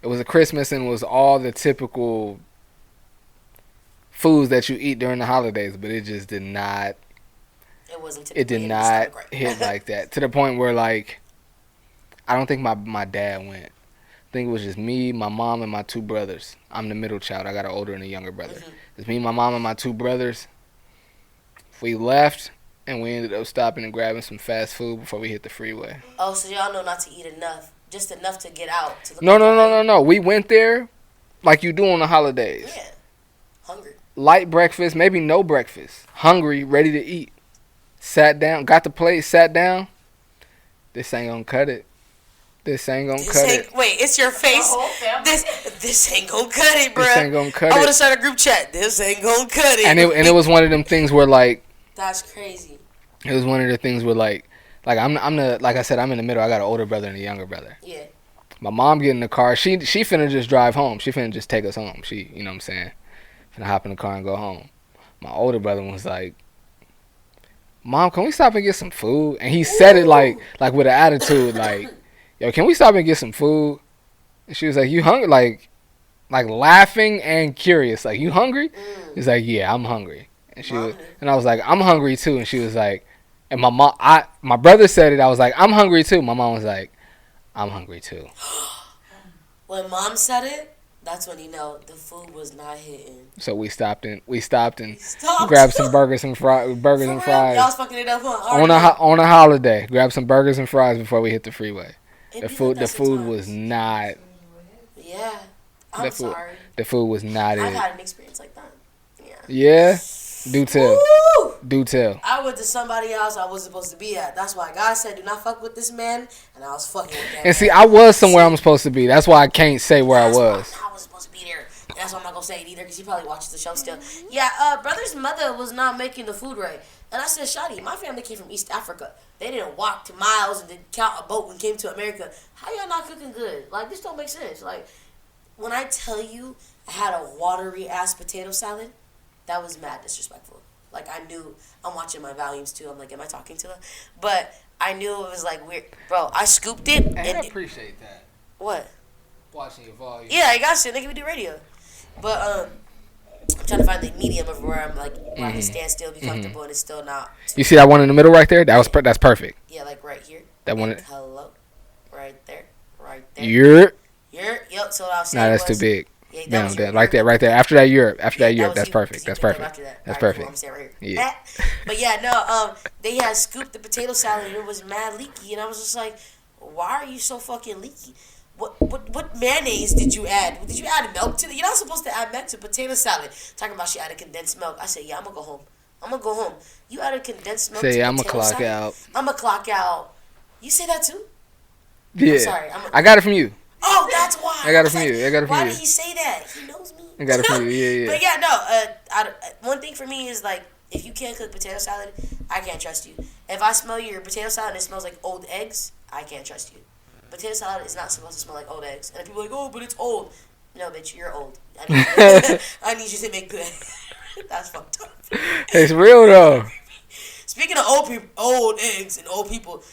It was a Christmas, and it was all the typical foods that you eat during the holidays. But it just did not. It wasn't. It did not hit like that, to the point where like, I don't think my dad went. I think it was just me, my mom, and my two brothers. I'm the middle child. I got an older and a younger brother. Mm-hmm. It's me, my mom, and my two brothers. We left, and we ended up stopping and grabbing some fast food before we hit the freeway. Oh, so y'all know not to eat enough. Just enough to get out. To No. We went there like you do on the holidays. Yeah. Hungry. Light breakfast, maybe no breakfast. Hungry, ready to eat. Sat down, got the plate, sat down. This ain't gonna cut it. This ain't gonna cut it. Wait, it's your face. This ain't gonna cut it, bro. This ain't gonna cut it. I would have started a group chat. This ain't gonna cut it. And it was one of them things where like. That's crazy. It was one of the things where like I'm the, like I said, I'm in the middle. I got an older brother and a younger brother. Yeah. My mom get in the car. She finna just drive home. She finna just take us home. She, you know what I'm saying, finna hop in the car and go home. My older brother was like, "Mom, can we stop and get some food?" And he said it like with an attitude, like, "Yo, can we stop and get some food?" And she was like, "You hungry?" Like laughing and curious, like, "You hungry?" He's like, "Yeah, I'm hungry." And and I was like, "I'm hungry too." And she was like, and my brother said it. I was like, "I'm hungry too." My mom was like, "I'm hungry too." When mom said it, that's when you know the food was not hitting. So we stopped and grabbed some burgers and fries. Y'all was fucking it up on a holiday. Grabbed some burgers and fries before we hit the freeway. The food was not. Yeah, I'm sorry. The food was not. I've had an experience like that. Yeah. Yeah. Do tell. Woo! Do tell. I went to somebody else I wasn't supposed to be at. That's why God said, "Do not fuck with this man," and I was fucking with that. And see, I was somewhere I'm supposed to be. That's why I can't say where I was. I was supposed to be there. That's why I'm not gonna say it either, because he probably watches the show still. Yeah, brother's mother was not making the food right, and I said, "Shawty, my family came from East Africa. They didn't walk to miles and didn't count a boat and came to America. How y'all not cooking good? Like, this don't make sense. Like, when I tell you I had a watery ass potato salad, that was mad disrespectful." Like, I knew, I'm watching my volumes too. I'm like, am I talking to her? But I knew it was like weird. Bro, I scooped it. And I appreciate that. What? Watching your volume. Yeah, I got shit. Nigga, we do radio. But I'm trying to find the medium of where I'm like, where I can stand still, be comfortable, and it's still not. You see that one in the middle right there? That's perfect. Yeah, like right here. That one. Hello. Right there. Right there. Yep. So I was saying. Nah, that's too big. Yeah, down, right there. After that Europe, that's perfect. That's perfect. That's perfect. Cool, I'm saying right here. Yeah. But yeah, no. They had scooped the potato salad and it was mad leaky, and I was just like, "Why are you so fucking leaky? What mayonnaise did you add? Did you add milk to it? You're not supposed to add milk to potato salad." Talking about she added condensed milk. I said, "Yeah, I'm gonna go home. You added condensed milk to potato salad? I'm gonna clock out. I'm gonna clock out. You say that too? Yeah. I'm sorry. I got it from you. Oh, that's why. I got it from you. Why did he say that? He knows me. I got it from you. Yeah. But yeah, no. One thing for me is like, if you can't cook potato salad, I can't trust you. If I smell your potato salad and it smells like old eggs, I can't trust you. Potato salad is not supposed to smell like old eggs. And people are like, "Oh, but it's old." No, bitch, you're old. I need you to make good. That's fucked up. It's real though. Speaking of old eggs and old people.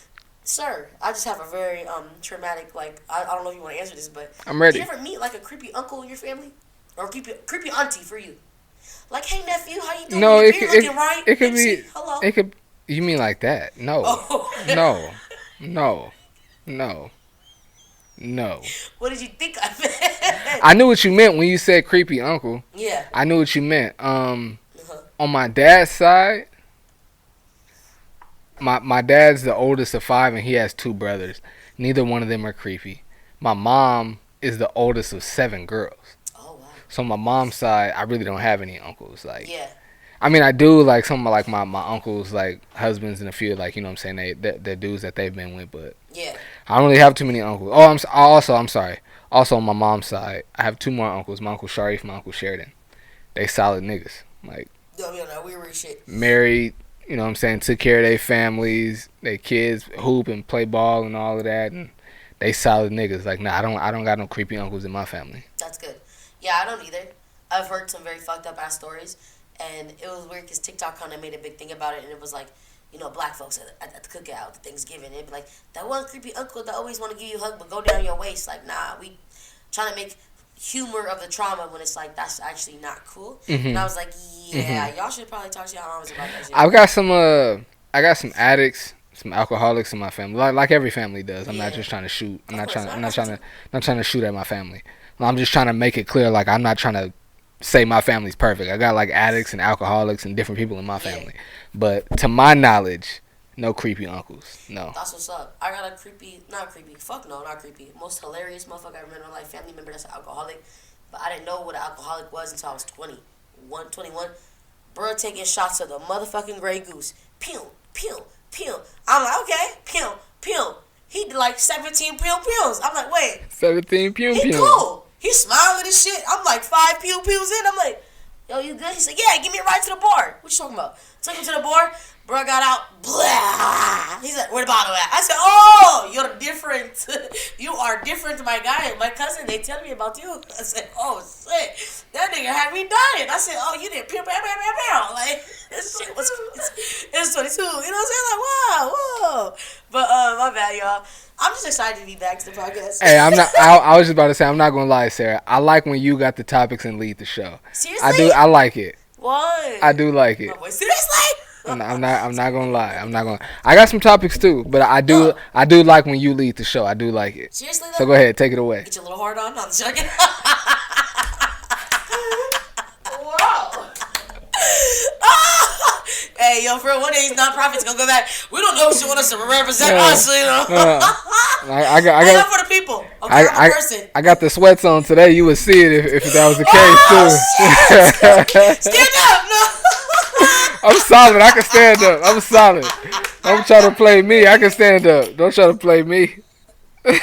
Sir, I just have a very traumatic, like, I don't know if you want to answer this, but I'm ready. Did you ever meet like a creepy uncle in your family? Or a creepy auntie for you? Like, "Hey nephew, how you doing? No, Your beard looking right? It could be. Hello. It could. You mean like that? No. Oh. No. What did you think I meant? I knew what you meant when you said creepy uncle. Yeah. I knew what you meant. On my dad's side, my dad's the oldest of 5, and he has 2 brothers. Neither one of them are creepy. My mom is the oldest of 7 girls. Oh wow. So on my mom's side, I really don't have any uncles. Like, Yeah. I mean, I do like some of like my uncles, like husbands, and a few like, you know what I'm saying, they're dudes that they've been with, but Yeah. I don't really have too many uncles. Oh, I'm sorry. Also on my mom's side, I have 2 more uncles. My uncle Sharif, my uncle Sheridan. They solid niggas. Like, No, that weird shit. married, you know what I'm saying, took care of their families, their kids, hoop and play ball and all of that, and they solid niggas. Like, nah, I don't got no creepy uncles in my family. That's good. Yeah, I don't either. I've heard some very fucked up ass stories, and it was weird because TikTok kind of made a big thing about it, and it was like, you know, black folks at the cookout, the Thanksgiving, it'd be like, that one creepy uncle that always want to give you a hug but go down your waist. Like, nah, we trying to make humor of the trauma when it's like, that's actually not cool. Mm-hmm. And I was like, yeah, y'all should probably talk to your moms about that shit. I got some addicts, some alcoholics in my family, like every family does. I'm not just trying to shoot. I'm not trying to shoot at my family. I'm just trying to make it clear, like, I'm not trying to say my family's perfect. I got like addicts and alcoholics and different people in my family, but to my knowledge, no creepy uncles. No. That's what's up. I got a not creepy. Most hilarious motherfucker I ever met in my life. Family member that's an alcoholic, but I didn't know what an alcoholic was until I was 21. Bro, taking shots of the motherfucking Grey Goose. Pew, pew, pew. I'm like, okay, pew, pew. He did like 17 pew-pews. I'm like, wait. 17 pew-pews. He cool. He smiling and shit. I'm like 5 pew-pews in. I'm like, yo, you good? He said, yeah, give me a ride to the bar. What you talking about? Took him to the bar. Bro got out. Blah. He's like, where the bottle at? I said, oh, you're different. You are different, my guy. My cousin, they tell me about you. I said, oh, shit. That nigga had me dying. I said, oh, you did pew, pew, pew, pew, pew. Like, this shit was, it's 22. You know what I'm saying? Like, wow, whoa. But, my bad, y'all. I'm just excited to be back to the podcast. Hey, I'm not. I was just about to say, I'm not gonna lie, Sarah. I like when you got the topics and lead the show. Seriously? I do. I like it. What? I do like it. Oh, boy, seriously? I'm not gonna lie. I got some topics too, but I do like when you lead the show. I do like it. Seriously though? So go ahead, take it away. Get your little heart on. No, I'm joking. Whoa. Hey, yo, for one of these nonprofits gonna go back. We don't know if she want us to represent us, you know. I got for the people. Okay, I'm a person. I got the sweats on today. You would see it if that was the case too. Stand up, no. I'm solid. I can stand up. I'm solid. Don't try to play me. I can stand up. Don't try to play me. It's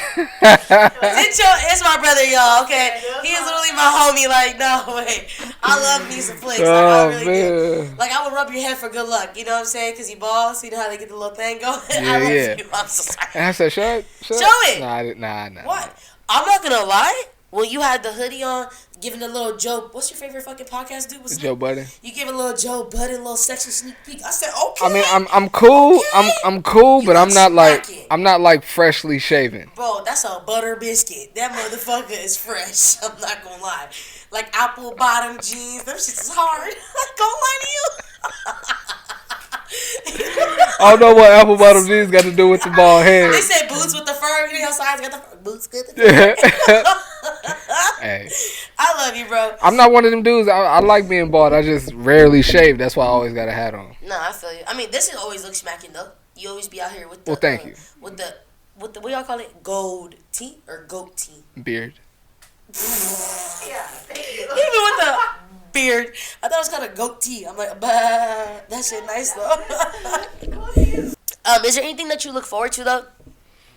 my brother, y'all. Okay, he is literally my homie. Like, no way. I love me some Flix. Like, I really do. Like, I would rub your head for good luck. You know what I'm saying? Cause he balls. You know how they get the little thing going. I love you. I'm so sorry. I said, show it. Nah. What? I'm not gonna lie. When you had the hoodie on, giving a little Joe, what's your favorite fucking podcast dude? What's Joe Budden. You give a little Joe Budden, a little sexy sneak peek. I said, okay. I mean, I'm cool. Okay. I'm cool, but I'm not smacking. like freshly shaven. Bro, that's a butter biscuit. That motherfucker is fresh. I'm not gonna lie. Like apple bottom jeans, them shits is hard. I'm gonna lie to you. I don't know what apple bottom jeans got to do with the bald head. They said boots with the fur. You know how sides got the fur. Boots good. The Hey, I love you, bro. I'm not one of them dudes. I like being bald. I just rarely shave. That's why I always got a hat on. Nah, I feel you. I mean, this is always look smacking though. You always be out here with the. Well, thank you. With the what y'all call it? Gold tea or goat tea? Beard. Yeah, thank you. Even with the beard, I thought it was called a goat tea. I'm like, bah, that shit nice though. Is there anything that you look forward to though,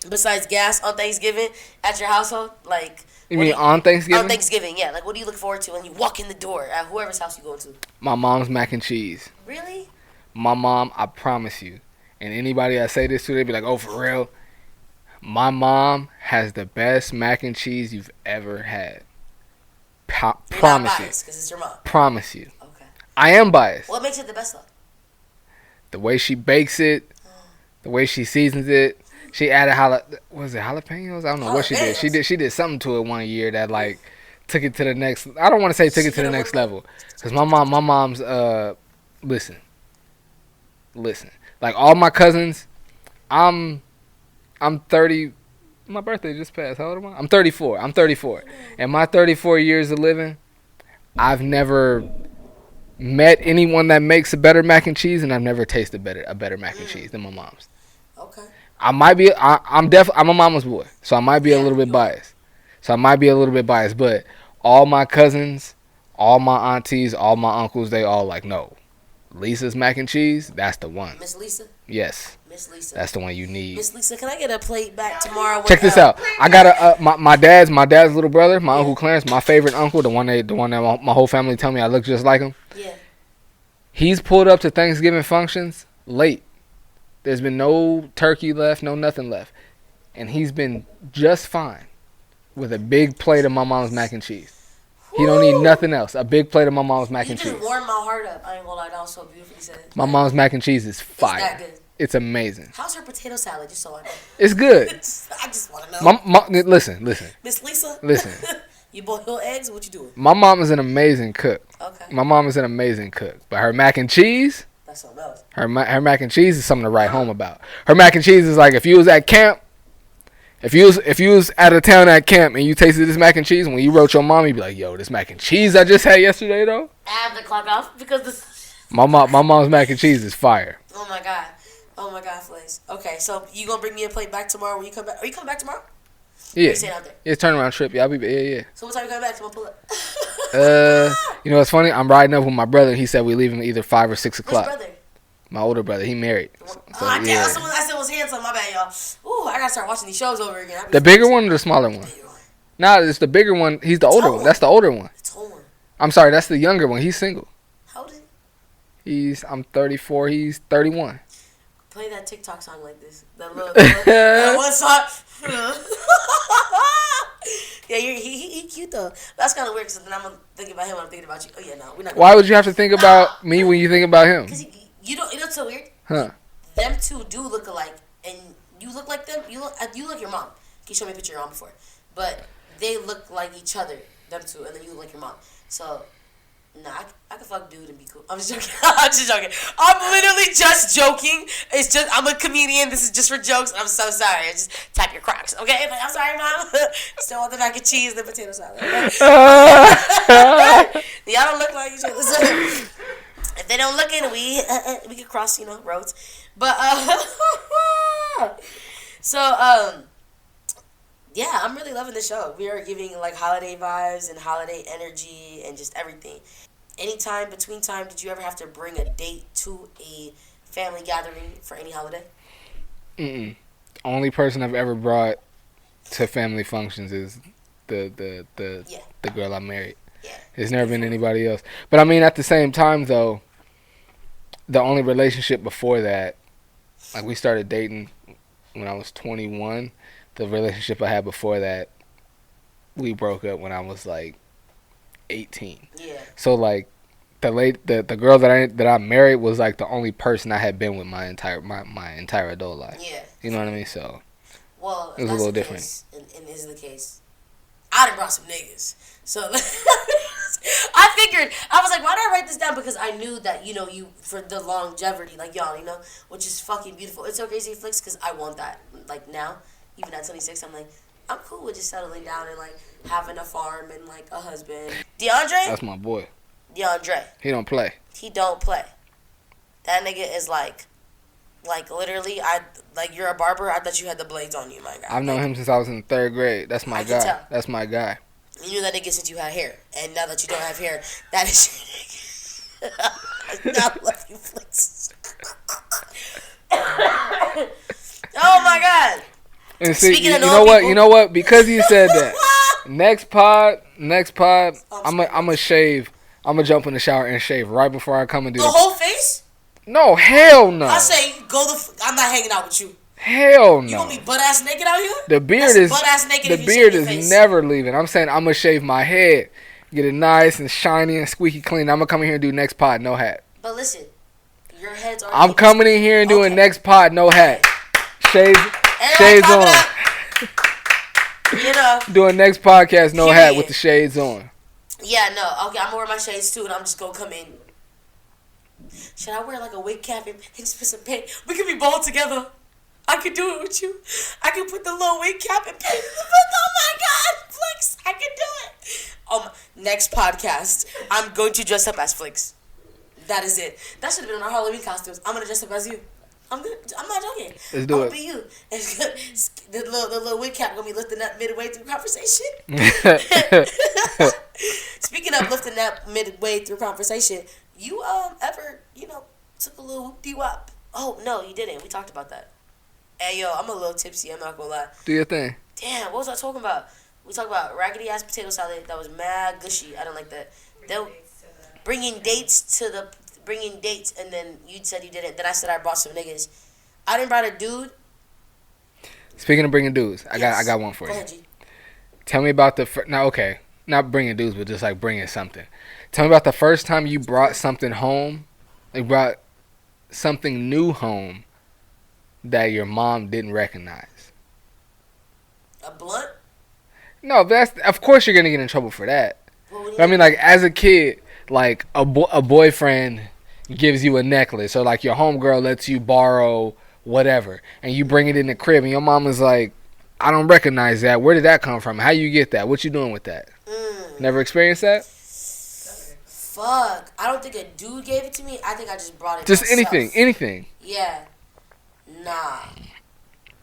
besides gas on Thanksgiving at your household? Like, You mean on Thanksgiving? On Thanksgiving, yeah. Like, what do you look forward to when you walk in the door at whoever's house you go to? My mom's mac and cheese. Really? My mom, I promise you, and anybody I say this to, they be like, "Oh, for real." My mom has the best mac and cheese you've ever had. Promise you. Because it's your mom. Promise you. Okay. I am biased. What makes it the best though? The way she bakes it, the way she seasons it. She added jalapenos? I don't know what she did. She did something to it one year that like took it to the next. I don't want to say took it to the next level, because my mom's listen. Like all my cousins, I'm 30. My birthday just passed. How old am I? I'm 34. In my 34 years of living, I've never met anyone that makes a better mac and cheese, and I've never tasted a better mac and cheese than my mom's. Okay. I'm a mama's boy, so I might be a little bit biased. But all my cousins, all my aunties, all my uncles, they all like, no, Lisa's mac and cheese, that's the one. Miss Lisa? Yes. Miss Lisa. That's the one you need. Miss Lisa, can I get a plate back tomorrow? Check this out. I got my dad's little brother, my Uncle Clarence, my favorite uncle, the one that my whole family tell me I look just like him. Yeah. He's pulled up to Thanksgiving functions late. There's been no turkey left, no nothing left. And he's been just fine with a big plate of my mom's mac and cheese. He don't need nothing else. A big plate of my mom's mac and cheese. You just warmed my heart up. I ain't gonna lie, that was so beautifully said. My mom's mac and cheese is fire. It's that good. It's amazing. How's her potato salad? Just so I know. It's good. I just want to know. Listen. Miss Lisa? Listen. You boil eggs? What you doing? My mom is an amazing cook. Okay. My mom is an amazing cook. But her mac and cheese, that's something else. Her mac and cheese is something to write home about. Her mac and cheese is like if you was at camp, if you was out of town at camp and you tasted this mac and cheese, when you wrote your mom, you'd be like, yo, this mac and cheese I just had yesterday though. I have the clock off because this. My mom's mac and cheese is fire. Oh my god, Flix. Okay, so you gonna bring me a plate back tomorrow when you come back? Are you coming back tomorrow? Yeah. You staying out there? It's turnaround trip. Yeah, I'll be. Yeah. So what time you coming back? So I'm gonna pull up. You know what's funny? I'm riding up with my brother. He said we leaving either 5 or 6 o'clock. Which brother? My older brother. He married. So, I yeah. said was handsome. My bad, y'all. Ooh, I gotta start watching these shows over again. The bigger one or the smaller one? Nah, it's the bigger one. He's the older one. That's the older one. It's older. I'm sorry, that's the younger one. He's single. How old is he? I'm 34. He's 31. Play that TikTok song like this. That little that one song. Yeah, he cute though. That's kind of weird because then I'm gonna think about him when I'm thinking about you. Oh yeah, no, we're not. Why would you have to think about me when you think about him? Because you don't. You know what's so weird? Huh? Them two do look alike, and you look like them. You look your mom. You showed me a picture of your mom before, but they look like each other. Them two, and then you look like your mom. So. Nah, I could fuck dude and be cool. I'm just joking. I'm literally just joking. It's just, I'm a comedian. This is just for jokes. I'm so sorry. I just tap your Crocs, okay? Like, I'm sorry, Mom. Still want the mac and cheese and the potato salad. Y'all don't look like each other. So, if they don't look in, we could cross, roads. But, yeah, I'm really loving the show. We are giving, like, holiday vibes and holiday energy and just everything. Anytime, between time, did you ever have to bring a date to a family gathering for any holiday? Only person I've ever brought to family functions is the girl I married. Yeah. There's never been anybody else. But, I mean, at the same time, though, the only relationship before that, like, we started dating when I was 21. The relationship I had before that, we broke up when I was like 18. Yeah. So like the girl that I married was like the only person I had been with my entire adult life. Yeah. You know what I mean? So well, it was a little different. And this is the case. I done brought some niggas. So I figured, I was like, why did I write this down? Because I knew that, you, for the longevity, like y'all, which is fucking beautiful. It's so crazy, Flix, because I want that. Like now. Even at 26, I'm like, I'm cool with just settling down and, like, having a farm and, like, a husband. DeAndre? That's my boy. DeAndre. He don't play. He don't play. That nigga is, like, literally, you're a barber. I thought you had the blades on you, my guy. I've known him since I was in 3rd grade. That's my guy. Tell. That's my guy. You knew that nigga since you had hair. And now that you don't have hair, that is your nigga. I love you, Flix. Oh, my God. And see, you know what? Because you said that, next pod, I'm gonna shave. I'm gonna jump in the shower and shave right before I come and do the whole face. No, hell no. I say I'm not hanging out with you. Hell no. You gonna be butt ass naked out here? The beard is never leaving. I'm saying I'm gonna shave my head, get it nice and shiny and squeaky clean. I'm gonna come in here and do next pod, no hat. But listen, your head's already. I'm coming in here and doing next pod, no hat. Shades on. Doing next podcast, no hat with the shades on. Yeah, no. Okay, I'm gonna wear my shades too, and I'm just gonna come in. Should I wear like a wig cap and just put some paint? We could be bold together. I could do it with you. I could put the little wig cap and paint. Oh my God, Flix! I could do it. Next podcast, I'm going to dress up as Flix. That is it. That should have been in our Halloween costumes. I'm gonna dress up as you. I'm not joking. Let's do I'm it. gonna be you. The little wig cap gonna be lifting up midway through conversation. Speaking of lifting up midway through conversation, you ever took a little whoop-de-wop? Oh no, you didn't. We talked about that. Hey yo, I'm a little tipsy. I'm not gonna lie. Do your thing. Damn, what was I talking about? We talked about raggedy ass potato salad that was mad gushy. I don't like that. Bringing dates, and then you said you didn't. Then I said I brought some niggas. I didn't bring a dude. Speaking of bringing dudes, I Yes. got one for Go you. ahead, G. Tell me about not bringing dudes, but just like bringing something. Tell me about the first time you brought something home, like brought something new home that your mom didn't recognize. A blunt? No, of course you're gonna get in trouble for that. But I mean, like as a kid, like a boyfriend gives you a necklace, or like your homegirl lets you borrow whatever, and you bring it in the crib, and your mom is like, I don't recognize that. Where did that come from? How you get that? What you doing with that? Never experienced that? Fuck. I don't think a dude gave it to me. I think I just brought it Just myself. anything. Yeah. Nah.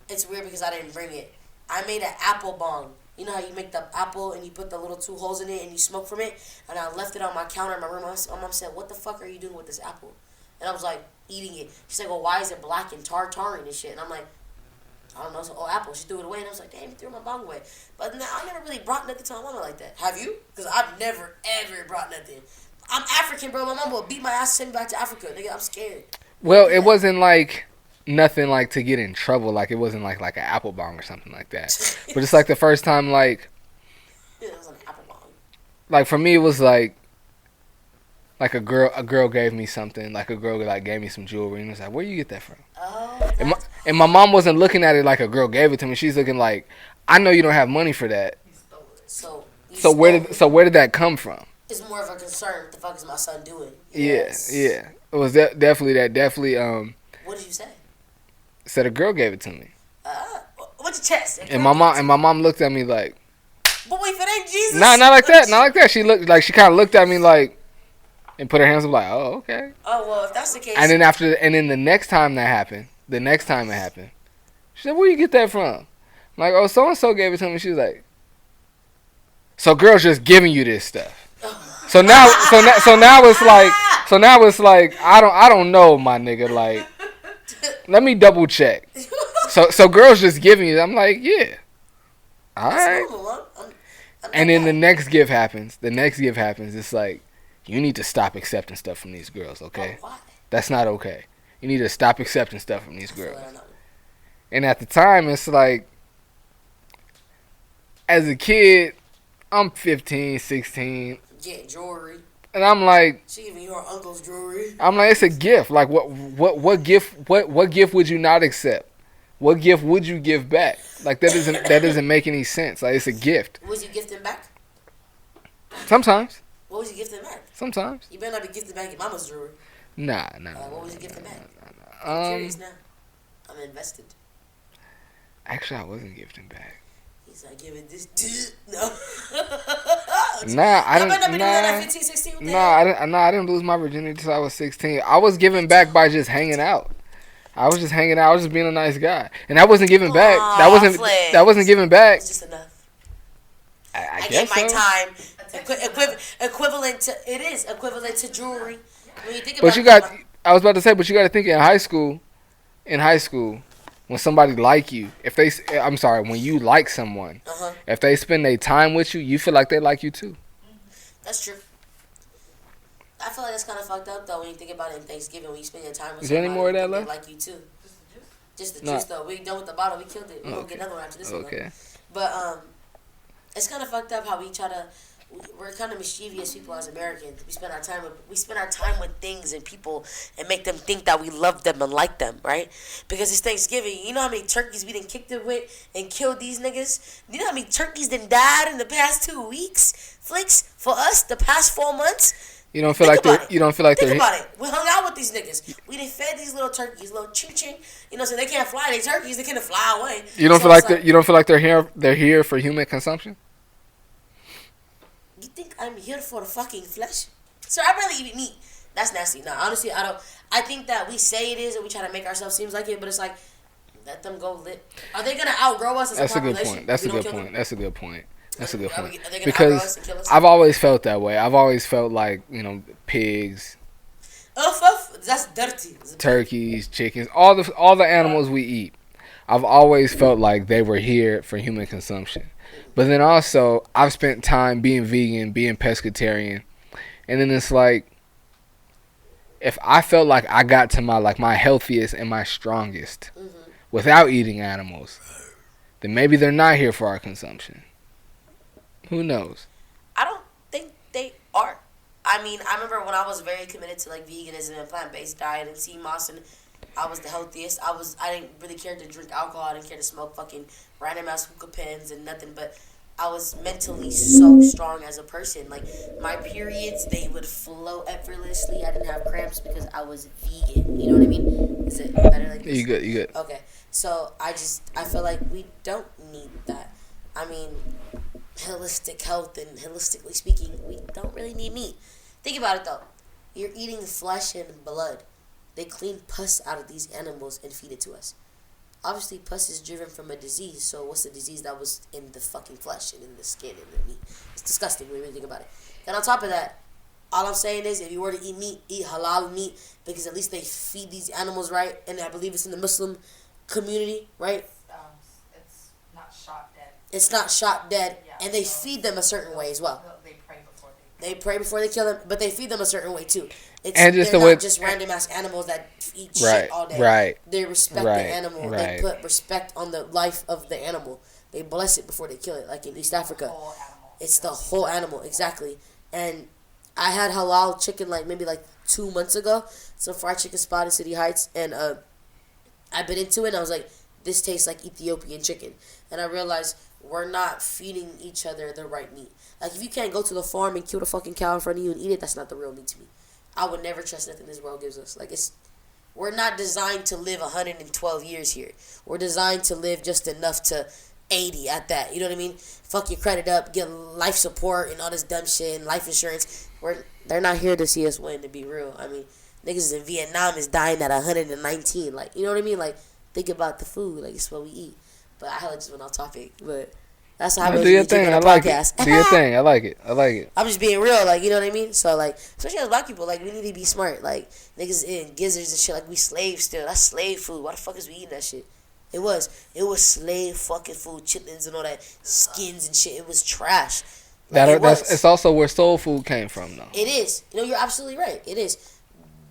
It's weird because I didn't bring it. I made an apple bong. You know how you make the apple and you put the little 2 holes in it and you smoke from it? And I left it on my counter in my room. My mom said, what the fuck are you doing with this apple? And I was like, eating it. She's like, well, why is it black and tarring and shit? And I'm like, I don't know. So, apple. She threw it away. And I was like, damn, you threw my bong away. But no, I never really brought nothing to my mama like that. Have you? Because I've never, ever brought nothing. I'm African, bro. My mama will beat my ass, send me back to Africa. Nigga, I'm scared. Well, it wasn't like nothing like to get in trouble. Like it wasn't like an apple bong or something like that. But it's like the first time, like, Yeah, it was an apple bong. like for me, it was like a girl gave me something. Like a girl like gave me some jewelry, and it was like, where you get that from? Oh, And my mom wasn't looking at it like a girl gave it to me. She's looking like, I know you don't have money for that. so Where did that come from? it's more of a concern. What the fuck is my son doing? Yeah. It was definitely that. Definitely What did you say? said a girl gave it to me. What's your chest? And my mom looked at me like, But wait, if it ain't Jesus. nah, not like that. Not like that. She looked like she kind of looked at me like, and put her hands up like, oh, okay. Oh, well, if that's the case. And then the next time it happened, she said, where you get that from? I'm like, oh, so and so gave it to me. She was like, so girls just giving you this stuff. So now it's like I don't know, my nigga. Like, let me double check. So girls just giving you. I'm like, yeah, all right. Normal. And then the next gift happens. It's like, you need to stop accepting stuff from these girls, okay? Oh, why? That's not okay. You need to stop accepting stuff from these girls. I don't know. And at the time, it's like, as a kid, I'm 15, 16. Get jewelry. And I'm like, She giving your uncle's jewelry. it's a gift. Like, what gift would you not accept? What gift would you give back? Like, that doesn't make any sense. Like, it's a gift. Was you gifting back? Sometimes. What was you gifting back? Sometimes. You better not be gifting back your mama's jewelry. Nah. What was you gifting back? I'm curious now. I'm invested. Actually, I wasn't gifting back. He's like, give it this. No. Nah, I Y'all better not be doing that at didn't. 15, 16 with I didn't lose my virginity until I was 16. I was giving back by just hanging out. I was just hanging out. I was just being a nice guy, and that wasn't giving back. That wasn't giving back. It's just enough. I I guess gave my so. time. Equivalent to jewelry. When you think about But you got. I was about to say, but you got to think in high school. When somebody like you, when you like someone, if they spend their time with you, you feel like they like you too. That's true. I feel like that's kind of fucked up though when you think about it in Thanksgiving when you spend your time with Is there somebody. any more of that they left? like you too. Just the No. juice though. We done with the bottle. We killed it. We're gonna get another one after this one. Okay. But it's kind of fucked up how we're kind of mischievous people as Americans. We spend our time with things and people and make them think that we love them and like them, right? Because it's Thanksgiving. You know how many turkeys we done kicked it with and killed these niggas? You know how many turkeys done died in the past 2 weeks? Flix, for us, the past 4 months. You don't feel like they're. Think about it. We hung out with these niggas. We done fed these little turkeys, little ching. You know, so they can't fly. They turkeys. They can't fly away. You don't So feel like it's you don't feel like they're here. They're here for human consumption. You think I'm here for the fucking flesh? Sir, I'd rather eat meat. That's nasty. No, honestly, I don't. I think that we say it is, and we try to make ourselves seem like it, but it's like, let them go live. Are they gonna outgrow us as That's a a good population? point. That's if a we don't good kill point. them? That's a good point. That's a good point. Are they gonna outgrow us Because and kill us? I've always felt that way. I've always felt like, pigs, That's dirty. turkeys, chickens, all the animals we eat. I've always felt like they were here for human consumption. But then also, I've spent time being vegan, being pescatarian, and then it's like, if I felt like I got to my healthiest and my strongest without eating animals, then maybe they're not here for our consumption. Who knows? I don't think they are. I mean, I remember when I was very committed to like veganism and plant-based diet and sea moss, and I was the healthiest. I didn't really care to drink alcohol. I didn't care to smoke fucking random ass hookah pens and nothing. But I was mentally so strong as a person. Like my periods, they would flow effortlessly. I didn't have cramps because I was vegan. You know what I mean? Is it better like this? You good. Okay. So I feel like we don't need that. I mean, holistic health and holistically speaking, we don't really need meat. Think about it though. You're eating flesh and blood. They clean pus out of these animals and feed it to us. Obviously, pus is driven from a disease. So what's the disease that was in the fucking flesh and in the skin and the meat? It's disgusting when you really think about it. And on top of that, all I'm saying is if you were to eat meat, eat halal meat, because at least they feed these animals right. And I believe it's in the Muslim community, right? It's not shot dead. It's not shot dead. Yeah, and they so feed them a certain way as well. They pray before They pray before they kill them, but they feed them a certain way too. And just they're the way- not just random ass animals that eat Right, shit all day. right, They respect right, the animal. right. They put respect on the life of the animal. They bless it before they kill it, like in East Africa. whole animal. It's the whole animal, exactly. And I had halal chicken maybe 2 months ago. Some fried chicken spot in City Heights, and I bit into it. And I was like, this tastes like Ethiopian chicken, and I realized we're not feeding each other the right meat. Like if you can't go to the farm and kill the fucking cow in front of you and eat it, that's not the real meat to me. I would never trust nothing this world gives us. We're not designed to live 112 years here. We're designed to live just enough to 80 at that. You know what I mean? Fuck your credit up, get life support and all this dumb shit and life insurance. They're not here to see us win, to be real. I mean, niggas in Vietnam is dying at 119. You know what I mean? Think about the food. It's what we eat. But I hella just went off topic. But that's how I Do your thing. I like it. Do your thing. I like it. I'm just being real, you know what I mean? So, especially as black people, we need to be smart. Niggas eating gizzards and shit, we slaves still. That's slave food. Why the fuck is we eating that shit? It was slave fucking food, chitlins and all that, skins and shit. It was trash. It's also where soul food came from, though. It is. You're absolutely right. It is.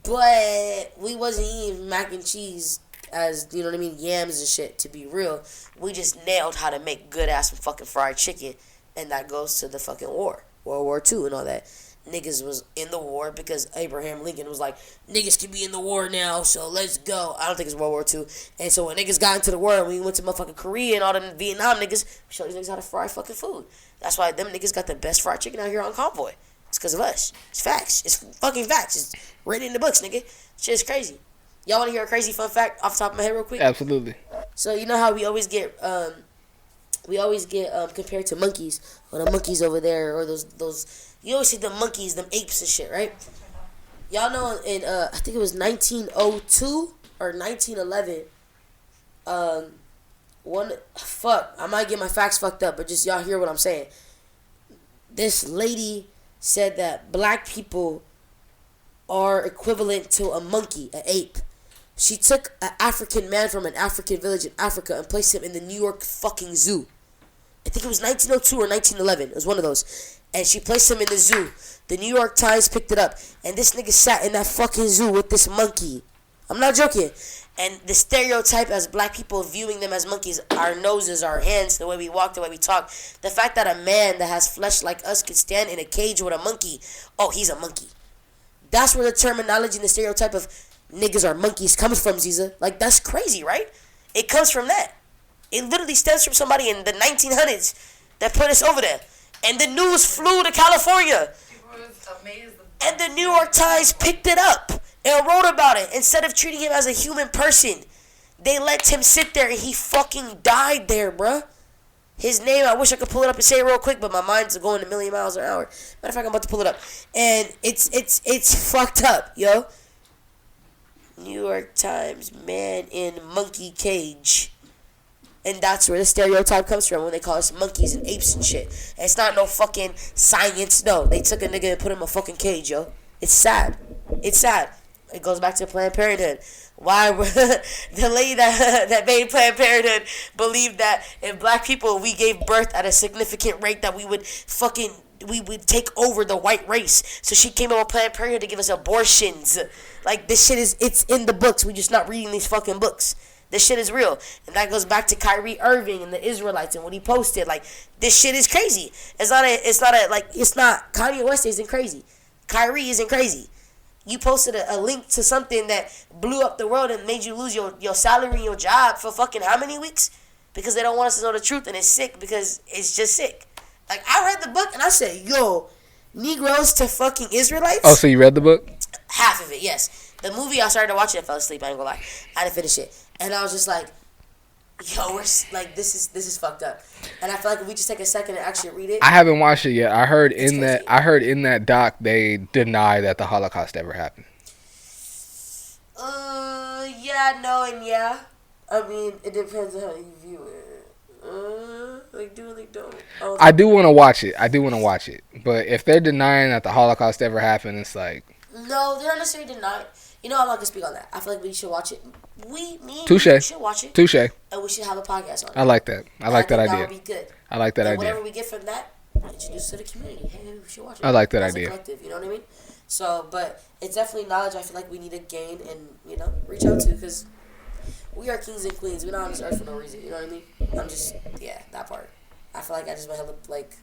But we wasn't eating mac and cheese as, you know what I mean, yams and shit, to be real. We just nailed how to make good ass fucking fried chicken, and that goes to the fucking war. World War II and all that. Niggas was in the war because Abraham Lincoln was like, niggas can be in the war now, so let's go. I don't think it's World War II. And so when niggas got into the war, we went to motherfucking Korea and all them Vietnam niggas, we showed these niggas how to fry fucking food. That's why them niggas got the best fried chicken out here on Convoy. It's because of us. It's facts. It's fucking facts. It's written in the books, nigga. Shit is crazy. Y'all want to hear a crazy fun fact off the top of my head real quick? Absolutely. So you know how we always get compared to monkeys, or the monkeys over there, or those you always see the monkeys, them apes and shit, right? Y'all know in I think it was 1902 or 1911. I might get my facts fucked up, but just y'all hear what I'm saying. This lady said that black people are equivalent to a monkey, an ape. She took an African man from an African village in Africa and placed him in the New York fucking zoo. I think it was 1902 or 1911. It was one of those. And she placed him in the zoo. The New York Times picked it up. And this nigga sat in that fucking zoo with this monkey. I'm not joking. And the stereotype as black people viewing them as monkeys, our noses, our hands, the way we walk, the way we talk. The fact that a man that has flesh like us could stand in a cage with a monkey. Oh, he's a monkey. That's where the terminology and the stereotype of niggas are monkeys comes from, Ziza. That's crazy, right? It comes from that. It literally stems from somebody in the 1900s that put us over there. And the news flew to California. And the New York Times picked it up and wrote about it. Instead of treating him as a human person, they let him sit there and he fucking died there, bruh. His name, I wish I could pull it up and say it real quick, but my mind's going a million miles an hour. Matter of fact, I'm about to pull it up. And it's fucked up, yo. New York Times, man in monkey cage. And that's where the stereotype comes from when they call us monkeys and apes and shit. And it's not no fucking science. No, they took a nigga and put him in a fucking cage, yo. It's sad. It's sad. It goes back to Planned Parenthood. Why the lady that made Planned Parenthood believed that if black people, we gave birth at a significant rate, that we would take over the white race. So she came up with Planned Parenthood to give us abortions. Like, this shit it's in the books. We just not reading these fucking books. This shit is real. And that goes back to Kyrie Irving and the Israelites and what he posted. Like, this shit is crazy. It's not Kanye West isn't crazy. Kyrie isn't crazy. You posted a link to something that blew up the world and made you lose your salary and your job for fucking how many weeks? Because they don't want us to know the truth, and it's sick because it's just sick. Like, I read the book and I said, yo, Negroes to fucking Israelites? Oh, so you read the book? Half of it, yes. The movie, I started to watch it, I fell asleep, I ain't gonna lie. I didn't finish it. And I was just like, yo, like, this is fucked up. And I feel like if we just take a second and actually read it. I haven't watched it yet. I heard in that doc they deny that the Holocaust ever happened. Yeah, no, and yeah. I mean, it depends on how you view it. Like, do they don't? I do want to watch it. But if they're denying that the Holocaust ever happened, it's like... No, they're not necessarily denying. You know, I'm not going to speak on that. I feel like we should watch it. Me and you should watch it. Touche. And we should have a podcast on it. I like that. I like that idea. That would be good. I like that idea. Whatever we get from that, introduce to the community. Hey, maybe we should watch it. I like that As idea. a collective, you know what I mean? So, but it's definitely knowledge I feel like we need to gain and, you know, reach out to, because we are kings and queens. We're not on this earth for no reason, you know what I mean? I'm just, yeah, that part. I feel like I just went hella, like,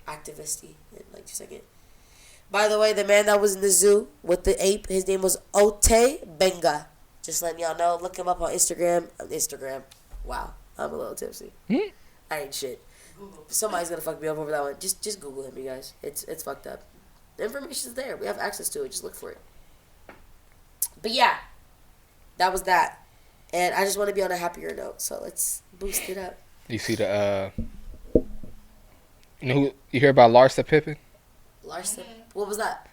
activist-y and, like, just like it. By the way, the man that was in the zoo with the ape, his name was Ote Benga. Just letting y'all know. Look him up on Instagram. Wow, I'm a little tipsy. I ain't shit. Somebody's gonna fuck me up over that one. Just Google him, you guys. It's fucked up. The information's there. We have access to it. Just look for it. But yeah, that was that. And I just want to be on a happier note. So let's boost it up. You see the you hear about Larsa Pippen? Larsa? What was that?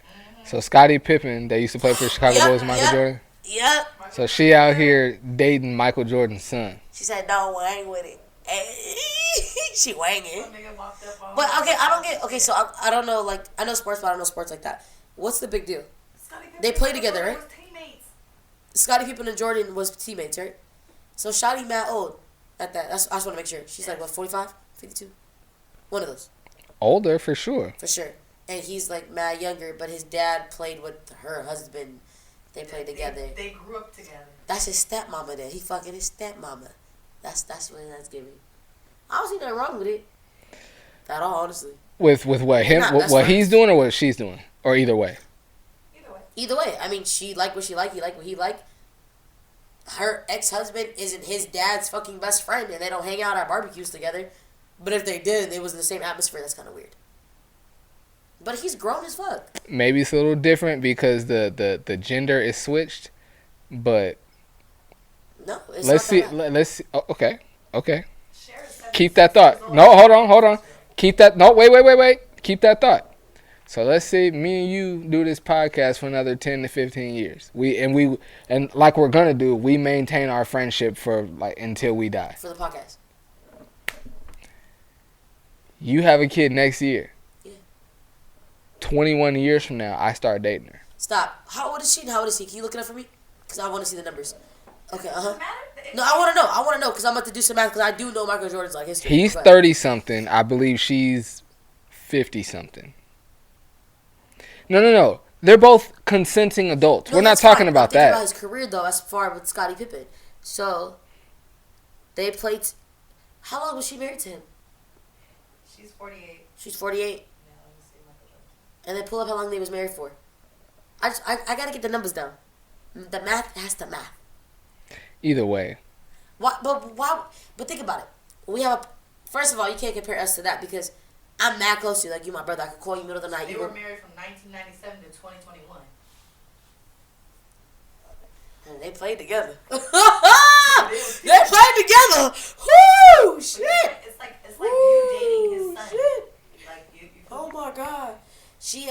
So Scottie Pippen, they used to play for Chicago Bulls, Michael Jordan. Yep. So she out here dating Michael Jordan's son. She said, "Don't wang with it." She wanging. But okay, I don't get. Okay, so I don't know. Like, I know sports, but I don't know sports like that. What's the big deal? They play together, right? Scottie Pippen and Jordan was teammates, right? So Shotty mad old at that. I just want to make sure. She's like, what, 45? 52? One of those. Older, for sure. For sure. And he's like mad younger, but his dad played with her husband. They played together. They grew up together. That's his stepmama then. He fucking his stepmama. That's what that's giving. I don't see nothing wrong with it. At all, honestly. With what him what he's doing or what she's doing? Or either way? Either way. I mean, she liked what she liked, he liked what he liked. Her ex-husband isn't his dad's fucking best friend, and they don't hang out at barbecues together. But if they did, and they was in the same atmosphere, that's kind of weird. But he's grown as fuck. Maybe it's a little different because the gender is switched, but no, it's let's see. not that Let's see. Oh, okay. Keep that thought. No, hold on. Keep that. No, wait. Keep that thought. So let's say me and you do this podcast for another 10 to 15 years. And like we're gonna do, we maintain our friendship for like until we die. For the podcast. You have a kid next year. Yeah. 21 years from now, I start dating her. Stop. How old is she and how old is he? Can you look it up for me? Because I want to see the numbers. Okay, No, I want to know because I'm about to do some math because I do know Michael Jordan's like history. He's 30-something. I believe she's 50-something. No. They're both consenting adults. We're not talking about that. About his career, though, as far with Scottie Pippen. So, they played... How long was she married to him? She's 48. She's 48? Yeah, let me see Michael Jordan. And then pull up how long they was married for. I got to get the numbers down. The math has to math. Either way. But think about it. We have first of all, you can't compare us to that because I'm mad close to you. Like, you my brother. I could call you middle of the night. They were married from 1997 to 2021. They played together. They played together. Woo! Shit. It's like you dating his son. Shit. Like you Oh my god. She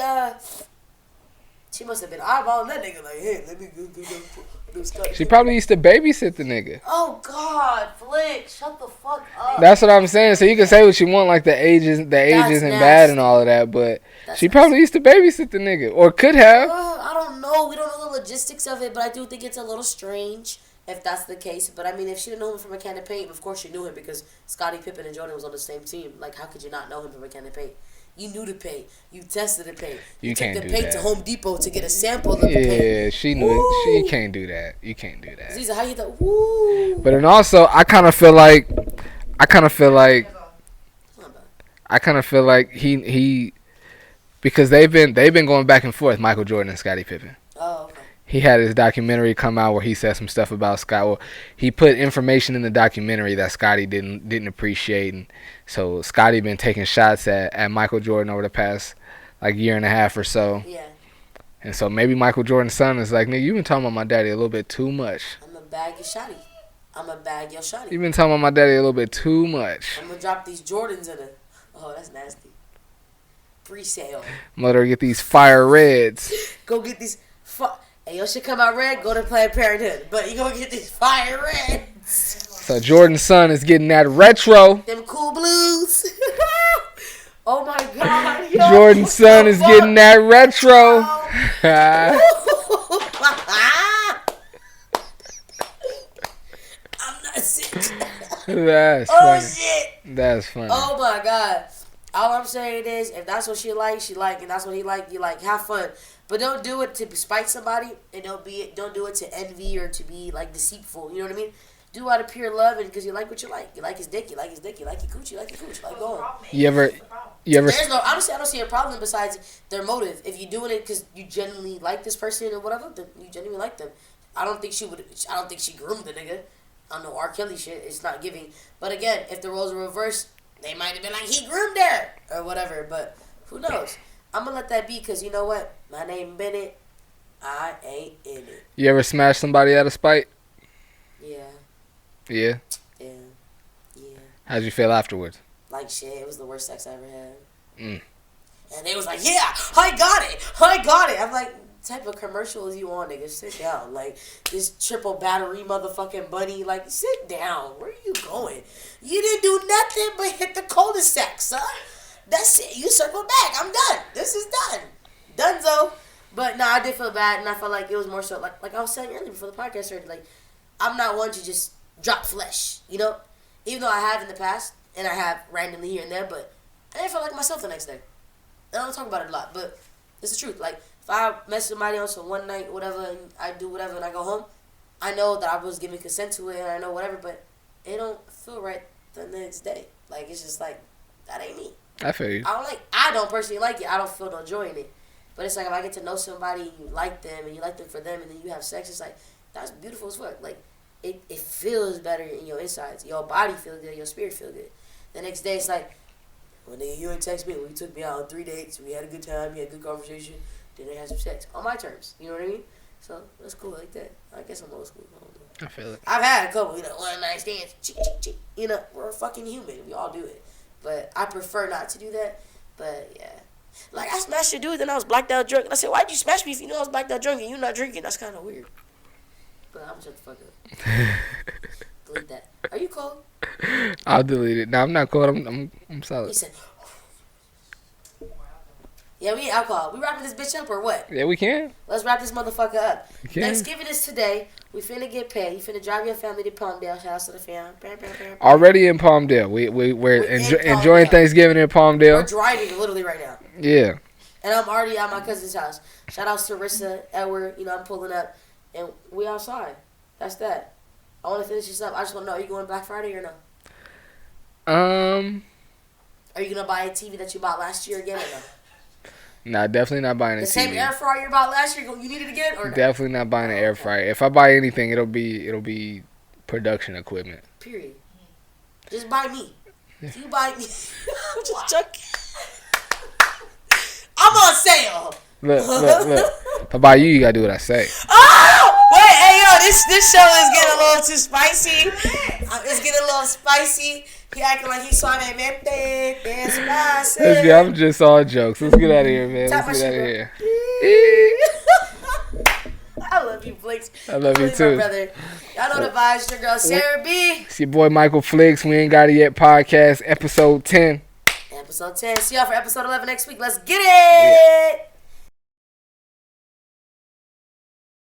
must have been eyeballing that nigga like, hey, let me go Scotty. She probably used to babysit the nigga. Oh god, Flix, shut the fuck up. That's what I'm saying. So you can say what you want, like the ages and nasty. bad and all of that, but That's she nasty. probably used to babysit the nigga, or could have. I don't know. We don't know the logistics of it, but I do think it's a little strange if that's the case. But I mean, if she didn't know him from a can of paint, of course she knew him because Scottie Pippen and Jordan was on the same team. Like, how could you not know him from a can of paint? You knew the paint. You tested the paint. You took can't the do paint that. to Home Depot to get a sample of the paint. Yeah, she knew. Woo. She can't do that. You can't do that. Ziza, how you thought? Woo. But then also, I kind of feel like he because they've been going back and forth, Michael Jordan and Scottie Pippen. Oh, okay. He had his documentary come out where he said some stuff about Scott. Well, he put information in the documentary that Scottie didn't appreciate, and so Scottie been taking shots at Michael Jordan over the past like year and a half or so. Yeah. And so maybe Michael Jordan's son is like, nigga, you been talking about my daddy a little bit too much. I'm a bag your shotty. I'm a bag your shotty. You been talking about my daddy a little bit too much. I'm gonna drop these Jordans in it. Oh, that's nasty. Pre-sale. Mother, get these fire reds. Go get these. Hey, your shit come out red. Go to Planned Parenthood. But you gonna get these fire reds. So Jordan's son is getting that retro. Them cool blues. Oh my god. Yo, Jordan's son is getting that retro. I'm not sick. That's Oh funny. shit. That's funny. Oh my god. All I'm saying is, if that's what she like, and that's what he like, you like. Have fun, but don't do it to spite somebody, and don't do it to envy or to be like deceitful. You know what I mean? Do out of pure love and because you like what you like. You like his dick. You like his dick. You like your coochie. You like your coochie. Like go on. You ever? There's no. Honestly, I don't see a problem besides their motive. If you're doing it because you genuinely like this person or whatever, then you genuinely like them. I don't think she groomed the nigga. I don't know R. Kelly shit. It's not giving. But again, if the roles were reversed, they might have been like, he groomed her or whatever. But who knows? I'm gonna let that be because you know what? My name Bennett. I ain't in it. You ever smash somebody out of spite? Yeah. Yeah. Yeah. Yeah. How'd you feel afterwards? Like shit. It was the worst sex I ever had. Mm. And they was like, yeah, I got it. I'm like, type of commercial is you on, nigga? Sit down. Like, this triple battery motherfucking bunny. Like, sit down. Where are you going? You didn't do nothing but hit the cul-de-sac, son. That's it. You circle back. I'm done. This is done. Donezo. But, no, I did feel bad, and I felt like it was more so, like I was saying earlier before the podcast started, like, I'm not one to just drop flesh, you know? Even though I have in the past, and I have randomly here and there, but I didn't feel like myself the next day. I don't talk about it a lot, but it's the truth. Like, if I mess somebody on some one night, whatever, and I do whatever, and I go home, I know that I was giving consent to it, and I know whatever, but it don't feel right the next day. Like, it's just like, that ain't me. I feel you. I don't personally like it. I don't feel no joy in it. But it's like, if I get to know somebody, and you like them, and you like them for them, and then you have sex, it's like, that's beautiful as fuck. Like, it feels better in your insides. Your body feels good, your spirit feels good. The next day, it's like, well, nigga, you ain't text me. We took me out on 3 dates. We had a good time. We had a good conversation. Then they had some sex. On my terms. You know what I mean? So, that's cool like that. I guess I'm old school. I don't know. I feel it. I've had a couple, one night stands. You know, we're fucking human. We all do it. But I prefer not to do that. But, yeah. Like, I smashed a dude, then I was blacked out drunk. And I said, why'd you smash me if you know I was blacked out drunk and you're not drinking? That's kind of weird. But I'm gonna shut the fuck up. Delete that. Are you cold? I'll delete it. No, I'm not cold. I'm He solid. said, yeah, we need alcohol. We wrapping this bitch up or what? Yeah, we can. Let's wrap this motherfucker up. We can. Thanksgiving is today. We finna get paid. You finna drive your family to Palmdale. Shout out to the fam. Already in Palmdale. We're in enjoying Palmdale. Thanksgiving in We're Palmdale. driving literally right now. Yeah. And I'm already at my cousin's house. Shout out to Sarissa, Edward. You know, I'm pulling up. And we outside. That's that. I want to finish this up. I just want to know, are you going Black Friday or no? Are you going to buy a TV that you bought last year again or no? Nah, definitely not buying a The TV. same air fryer you bought last year, you need it again or no? Definitely not buying an air fryer. If I buy anything, it'll be production equipment. Period. Just buy me. If you buy me, I'm just joking. I'm on sale. Look. If I buy you, you gotta do what I say. Oh! Wait, hey, yo, this show is getting a little too spicy. It's getting a little spicy. He acting like he's suavemente, despacio. Let's get, I'm just all jokes. Let's get out of here, man. Tap Let's my get out of shit, here. I love you, Flix. I love you My too. brother. Y'all know the vibes. Your girl Sarah B. It's your boy Michael Flix. We ain't got it yet. Podcast episode 10. Episode 10. See y'all for episode 11 next week. Let's get it. Yeah.